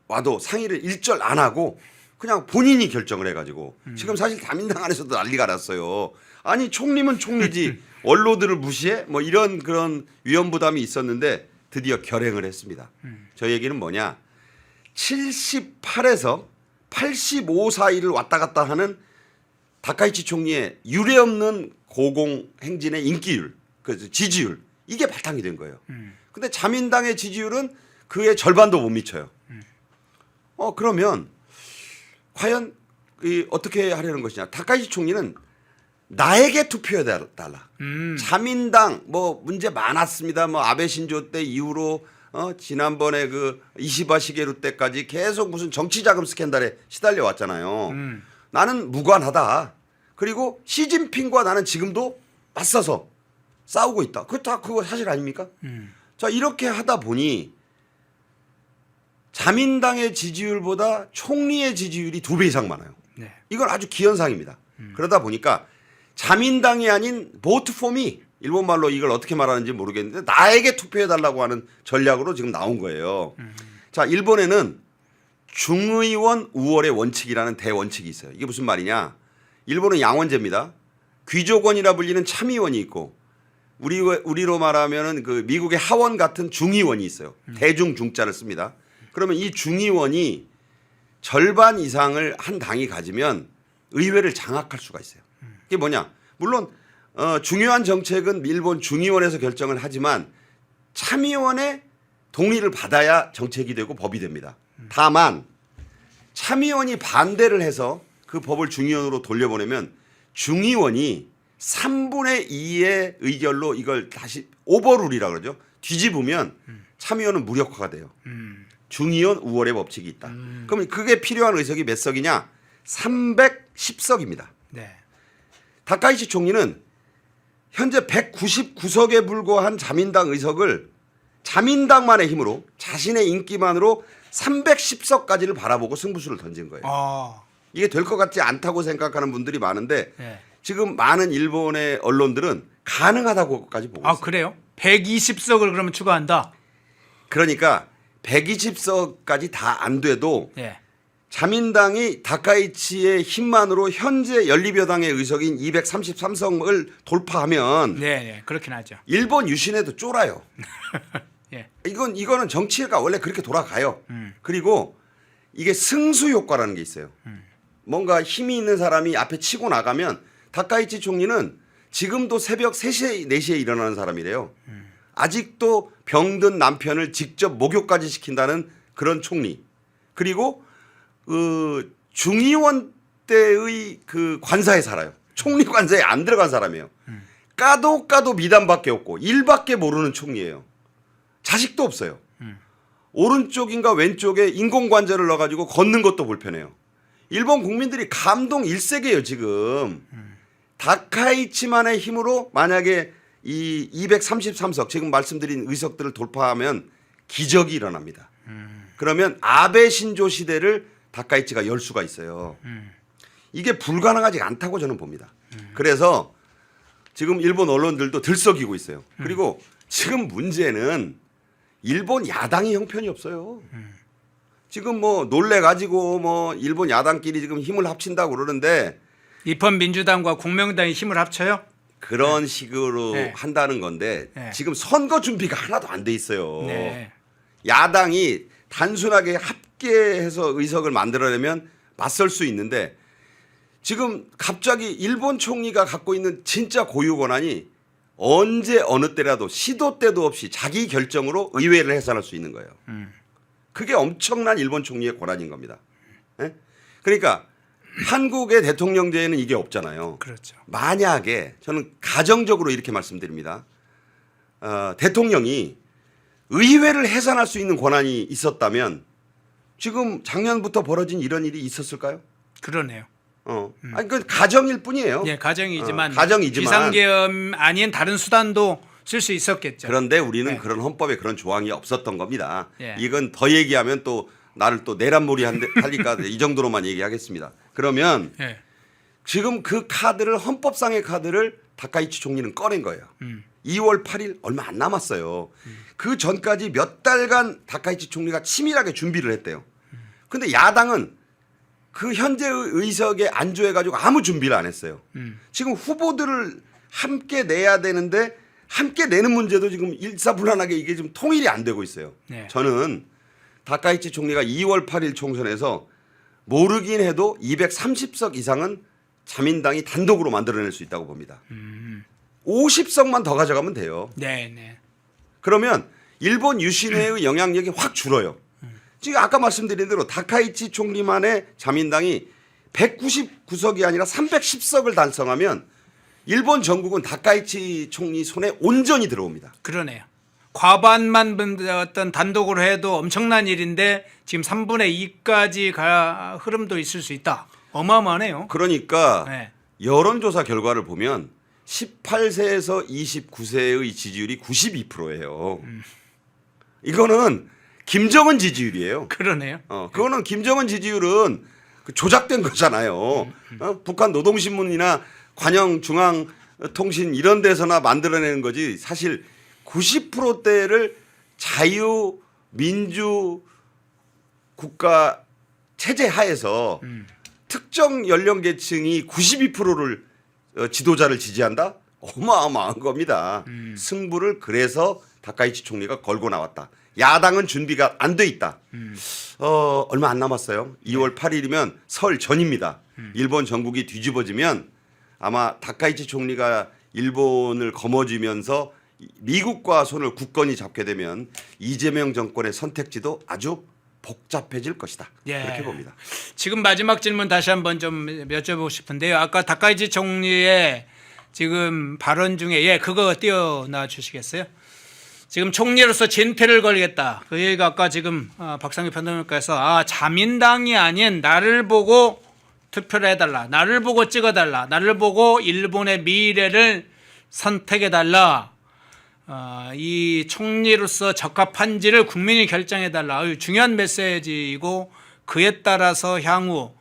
와도 상의를 일절 안 하고 그냥 본인이 결정을 해가지고 지금 사실 자민당 안에서도 난리가 났어요. 아니 총리면 총리지 원로들을 무시해? 뭐 이런 그런 위험부담이 있었는데 드디어 결행을 했습니다. 저 얘기는 뭐냐? 78에서 85 사이를 왔다 갔다 하는 다카이치 총리의 유례없는 고공 행진의 인기율, 그 지지율 이게 바탕이 된 거예요. 근데 자민당의 지지율은 그의 절반도 못 미쳐요. 그러면 과연 어떻게 하려는 것이냐? 다카이치 총리는 나에게 투표해 달라. 자민당 뭐 문제 많았습니다. 뭐 아베 신조 때 이후로 지난번에 그 이시바 시게루 때까지 계속 무슨 정치 자금 스캔들에 시달려 왔잖아요. 나는 무관하다. 그리고 시진핑과 나는 지금도 맞서서 싸우고 있다. 그거 사실 아닙니까? 자, 이렇게 하다 보니 자민당의 지지율보다 총리의 지지율이 2배 이상 많아요. 네. 이건 아주 기현상입니다. 그러다 보니까 자민당이 아닌 보트 폼이 일본말로 이걸 어떻게 말하는지 모르겠는데 나에게 투표해달라고 하는 전략으로 지금 나온 거예요. 자, 일본에는 중의원 우월의 원칙이라는 대원칙이 있어요. 이게 무슨 말이냐? 일본은 양원제입니다. 귀족원이라 불리는 참의원이 있고 우리로 말하면은 그 미국의 하원 같은 중의원이 있어요. 대중 중자를 씁니다. 그러면 이 중의원이 절반 이상을 한 당이 가지면 의회를 장악할 수가 있어요. 이게 뭐냐? 물론 중요한 정책은 일본 중의원에서 결정을 하지만 참의원의 동의를 받아야 정책이 되고 법이 됩니다. 다만 참의원이 반대를 해서 그 법을 중의원으로 돌려보내면 중의원이 3분의 2의 의결로 이걸 다시 오버룰이라고 그러죠. 뒤집으면 참의원은 무력화가 돼요. 중의원 우월의 법칙이 있다. 그러면 그게 필요한 의석이 몇 석이냐? 310석입니다. 네. 다카이치 총리는 현재 199석에 불과한 자민당 의석을 자민당만의 힘으로 자신의 인기만으로 310석까지를 바라보고 승부수를 던진 거예요. 이게 될 것 같지 않다고 생각하는 분들이 많은데 네. 지금 많은 일본의 언론들은 가능하다고까지 보고 있어요. 그래요? 120석을 그러면 추가한다. 그러니까 120석까지 다 안 돼도 네. 자민당이 다카이치의 힘만으로 현재 연립여당의 의석인 233석을 돌파하면 네, 그렇긴 하죠. 일본 유신에도 쫄아요. 예. 이거는 정치가 원래 그렇게 돌아가요. 그리고 이게 승수 효과라는 게 있어요. 뭔가 힘이 있는 사람이 앞에 치고 나가면 다카이치 총리는 지금도 새벽 3시, 4시에 일어나는 사람이래요. 아직도 병든 남편을 직접 목욕까지 시킨다는 그런 총리. 그리고 그 중의원 때의 그 관사에 살아요. 총리 관사에 안 들어간 사람이에요. 까도 미담밖에 없고 일밖에 모르는 총리예요. 자식도 없어요. 오른쪽인가 왼쪽에 인공관절을 넣어가지고 걷는 것도 불편해요. 일본 국민들이 감동 일색이에요 지금. 다카이치만의 힘으로 만약에 이 233석 지금 말씀드린 의석들을 돌파하면 기적이 일어납니다. 그러면 아베 신조 시대를 다카이치가 열 수가 있어요. 이게 불가능하지 않다고 저는 봅니다. 그래서 지금 일본 언론들도 들썩이고 있어요. 그리고 지금 문제는 일본 야당이 형편이 없어요. 지금 뭐 놀래가지고 뭐 일본 야당끼리 지금 힘을 합친다고 그러는데 입헌민주당과 공명당이 힘을 합쳐요? 그런 식으로 네. 한다는 건데 네. 지금 선거 준비가 하나도 안 돼 있어요. 네. 야당이 단순하게 합계해서 의석을 만들어내면 맞설 수 있는데 지금 갑자기 일본 총리가 갖고 있는 진짜 고유 권한이 언제 어느 때라도 시도 때도 없이 자기 결정으로 의회를 해산할 수 있는 거예요. 그게 엄청난 일본 총리의 권한인 겁니다. 예? 그러니까 한국의 대통령제에는 이게 없잖아요. 그렇죠. 만약에 저는 가정적으로 이렇게 말씀드립니다. 대통령이 의회를 해산할 수 있는 권한이 있었다면 지금 작년부터 벌어진 이런 일이 있었을까요? 그러네요. 아니 그 가정일 뿐이에요. 예, 가정이지만, 가정이지만 비상계엄 아닌 다른 수단도 쓸 수 있었겠죠. 그런데 우리는 네. 그런 헌법에 그런 조항이 없었던 겁니다. 예. 이건 더 얘기하면 또 나를 또 내란몰이 하니까 이 정도로만 얘기하겠습니다. 그러면 예. 지금 그 카드를 헌법상의 카드를 다카이치 총리는 꺼낸 거예요. 2월 8일 얼마 안 남았어요. 그 전까지 몇 달간 다카이치 총리가 치밀하게 준비를 했대요. 근데 야당은 그 현재 의석에 안주해가지고 아무 준비를 안 했어요. 지금 후보들을 함께 내야 되는데 함께 내는 문제도 지금 일사불란하게 이게 좀 통일이 안 되고 있어요. 네. 저는 다카이치 총리가 2월 8일 총선에서 모르긴 해도 230석 이상은 자민당이 단독으로 만들어낼 수 있다고 봅니다. 50석만 더 가져가면 돼요. 네, 네. 그러면 일본 유신회의 영향력이 확 줄어요. 지금 아까 말씀드린 대로 다카이치 총리만의 자민당이 199석이 아니라 310석을 달성하면 일본 전국은 다카이치 총리 손에 온전히 들어옵니다. 그러네요. 과반만 어떤 단독으로 해도 엄청난 일인데 지금 3분의 2까지 가 흐름도 있을 수 있다. 어마어마하네요. 그러니까 네. 여론조사 결과를 보면 18세에서 29세의 지지율이 92%예요. 이거는 김정은 지지율이에요. 그러네요. 그거는 김정은 지지율은 그 조작된 거잖아요. 북한 노동신문이나 관영중앙통신 이런 데서나 만들어내는 거지. 사실 90%대를 자유 민주 국가 체제 하에서 특정 연령계층이 92%를 지도자를 지지한다? 어마어마한 겁니다. 승부를 그래서 다카이치 총리가 걸고 나왔다. 야당은 준비가 안 돼 있다. 얼마 안 남았어요. 2월 8일이면 설 전입니다. 일본 전국이 뒤집어지면 아마 다카이치 총리가 일본을 거머쥐면서 미국과 손을 굳건히 잡게 되면 이재명 정권의 선택지도 아주 복잡해질 것이다. 예. 그렇게 봅니다. 지금 마지막 질문 다시 한번 좀 여쭤보고 싶은데요. 아까 다카이치 총리의 지금 발언 중에 그거 띄워놔 주시겠어요? 지금 총리로서 진퇴를 걸겠다. 그 얘기가 아까 지금 박상규 평론가께서 자민당이 아닌 나를 보고 투표를 해달라. 나를 보고 찍어달라. 나를 보고 일본의 미래를 선택해달라. 이 총리로서 적합한지를 국민이 결정해달라. 중요한 메시지이고 그에 따라서 향후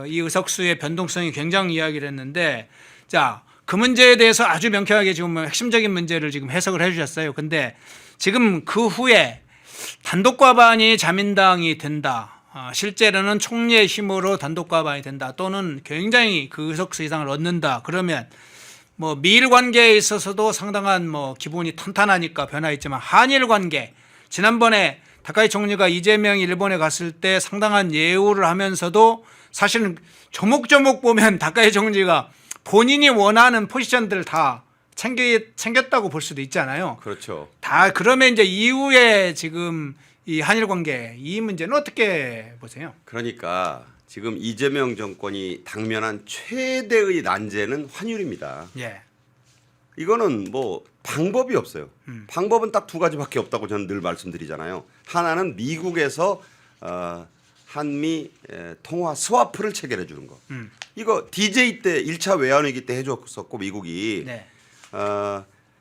이 의석수의 변동성이 굉장히 이야기를 했는데 자, 그 문제에 대해서 아주 명쾌하게 지금 핵심적인 문제를 지금 해석을 해주셨어요. 근데 지금 그 후에 단독 과반이 자민당이 된다. 실제로는 총리의 힘으로 단독 과반이 된다. 또는 굉장히 그 의석수 이상을 얻는다. 그러면 뭐 미일 관계에 있어서도 상당한 뭐 기본이 탄탄하니까 변화했지만 한일 관계 지난번에 다카이 총리가 이재명이 일본에 갔을 때 상당한 예우를 하면서도 사실은 조목조목 보면 다카이 총리가 본인이 원하는 포지션들을 다 챙겼다고 볼 수도 있잖아요. 그렇죠. 다 그러면 이제 이후에 지금 이 한일 관계 이 문제는 어떻게 보세요? 그러니까 지금 이재명 정권이 당면한 최대의 난제는 환율입니다. 예. 이거는 뭐 방법이 없어요. 방법은 딱 두 가지밖에 없다고 저는 늘 말씀드리잖아요. 하나는 미국에서 한미 통화 스와프를 체결해 주는 거. 이거 DJ 때 1차 외환위기 때 해줬었고 미국이 네.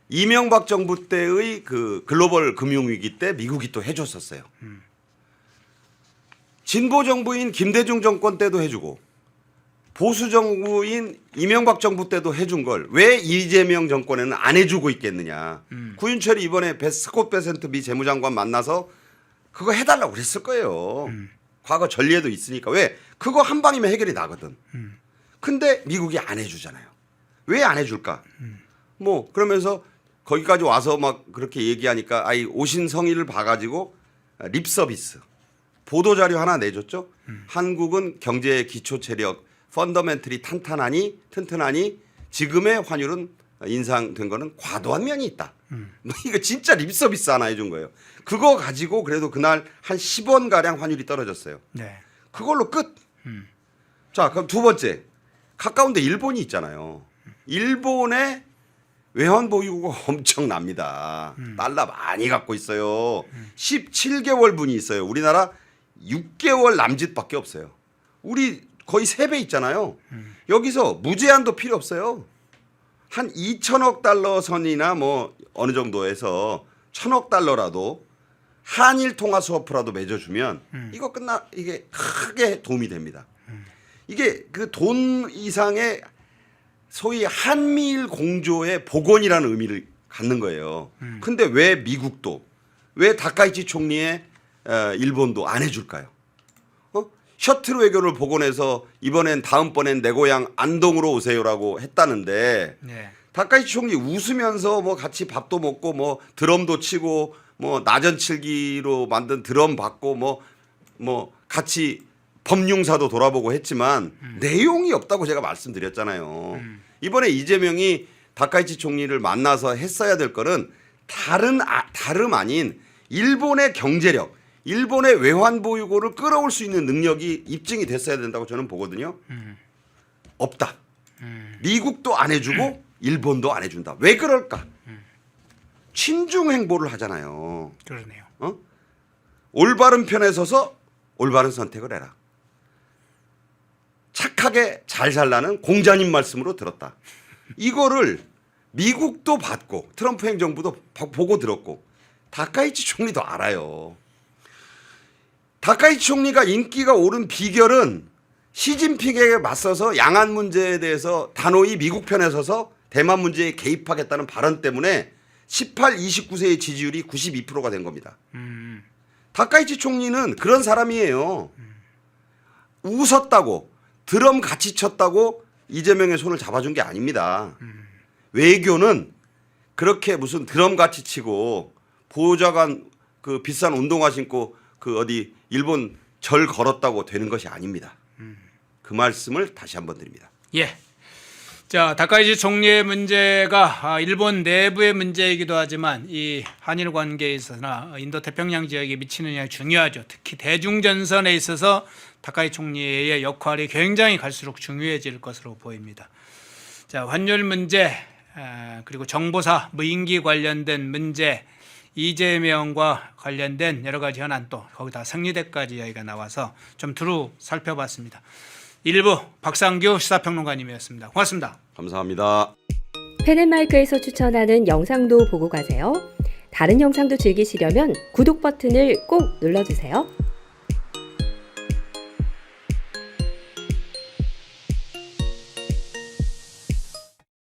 이명박 정부 때의 그 글로벌 금융위기 때 미국이 또 해줬었어요. 진보 정부인 김대중 정권 때도 해주고 보수 정부인 이명박 정부 때도 해준 걸 왜 이재명 정권에는 안 해주고 있겠느냐. 구윤철이 이번에 스콧 베센트 미 재무장관 만나서 그거 해달라고 그랬을 거예요. 과거 전례도 있으니까. 왜? 그거 한 방이면 해결이 나거든. 근데 미국이 안 해주잖아요. 왜 안 해줄까? 뭐 그러면서 거기까지 와서 막 그렇게 얘기하니까 오신 성의를 봐가지고 립 서비스 보도자료 하나 내줬죠. 한국은 경제 기초 체력 펀더멘털이 튼튼하니 지금의 환율은 인상된 거는 과도한 면이 있다. 뭐 이거 진짜 립 서비스 하나 해준 거예요. 그거 가지고 그래도 그날 한 10원 가량 환율이 떨어졌어요. 네. 그걸로 끝. 자, 그럼 두 번째. 가까운데 일본이 있잖아요. 일본의 외환 보유고가 엄청납니다. 달러 많이 갖고 있어요. 17개월 분이 있어요. 우리나라 6개월 남짓밖에 없어요. 우리 거의 3배 있잖아요. 여기서 무제한도 필요 없어요. 한 2천억 달러 선이나 뭐 어느 정도에서 1,000억 달러라도 한일 통화 스워프라도 맺어주면 이게 크게 도움이 됩니다. 이게 그 돈 이상의 소위 한미일 공조의 복원이라는 의미를 갖는 거예요. 근데 왜 미국도 왜 다카이치 총리의 일본도 안 해줄까요? 셔틀 외교를 복원해서 이번엔 다음번엔 내 고향 안동으로 오세요라고 했다는데 네. 다카이치 총리 웃으면서 뭐 같이 밥도 먹고 뭐 드럼도 치고 뭐 나전칠기로 만든 드럼 받고 뭐 같이 법융사도 돌아보고 했지만 내용이 없다고 제가 말씀드렸잖아요. 이번에 이재명이 다카이치 총리를 만나서 했어야 될 거는 다름 아닌 일본의 경제력, 일본의 외환 보유고를 끌어올 수 있는 능력이 입증이 됐어야 된다고 저는 보거든요. 없다. 미국도 안 해주고 일본도 안 해준다. 왜 그럴까? 친중 행보를 하잖아요. 그러네요. 올바른 편에 서서 올바른 선택을 해라. 착하게 잘 살라는 공자님 말씀으로 들었다. 이거를 미국도 받고 트럼프 행정부도 보고 들었고 다카이치 총리도 알아요. 다카이치 총리가 인기가 오른 비결은 시진핑에게 맞서서 양안 문제에 대해서 단호히 미국 편에 서서 대만 문제에 개입하겠다는 발언 때문에 18, 29세의 지지율이 92%가 된 겁니다. 다카이치 총리는 그런 사람이에요. 웃었다고 드럼 같이 쳤다고 이재명의 손을 잡아준 게 아닙니다. 외교는 그렇게 무슨 드럼 같이 치고 보좌관 그 비싼 운동화 신고 그 어디 일본 절 걸었다고 되는 것이 아닙니다. 그 말씀을 다시 한번 드립니다. 예. 자, 다카이치 총리의 문제가 일본 내부의 문제이기도 하지만 이 한일 관계에 있어서나 인도 태평양 지역에 미치는 영향이 중요하죠. 특히 대중전선에 있어서 다카이치 총리의 역할이 굉장히 갈수록 중요해질 것으로 보입니다. 자, 환율 문제 그리고 정보사 무인기 관련된 문제, 이재명과 관련된 여러 가지 현안 또 거기다 생리대까지 이야기가 나와서 좀 두루 살펴봤습니다. 1부 박상규 시사평론가님이었습니다. 고맙습니다. 감사합니다. 펜앤마이크에서 추천하는 영상도 보고 가세요. 다른 영상도 즐기시려면 구독 버튼을 꼭 눌러주세요.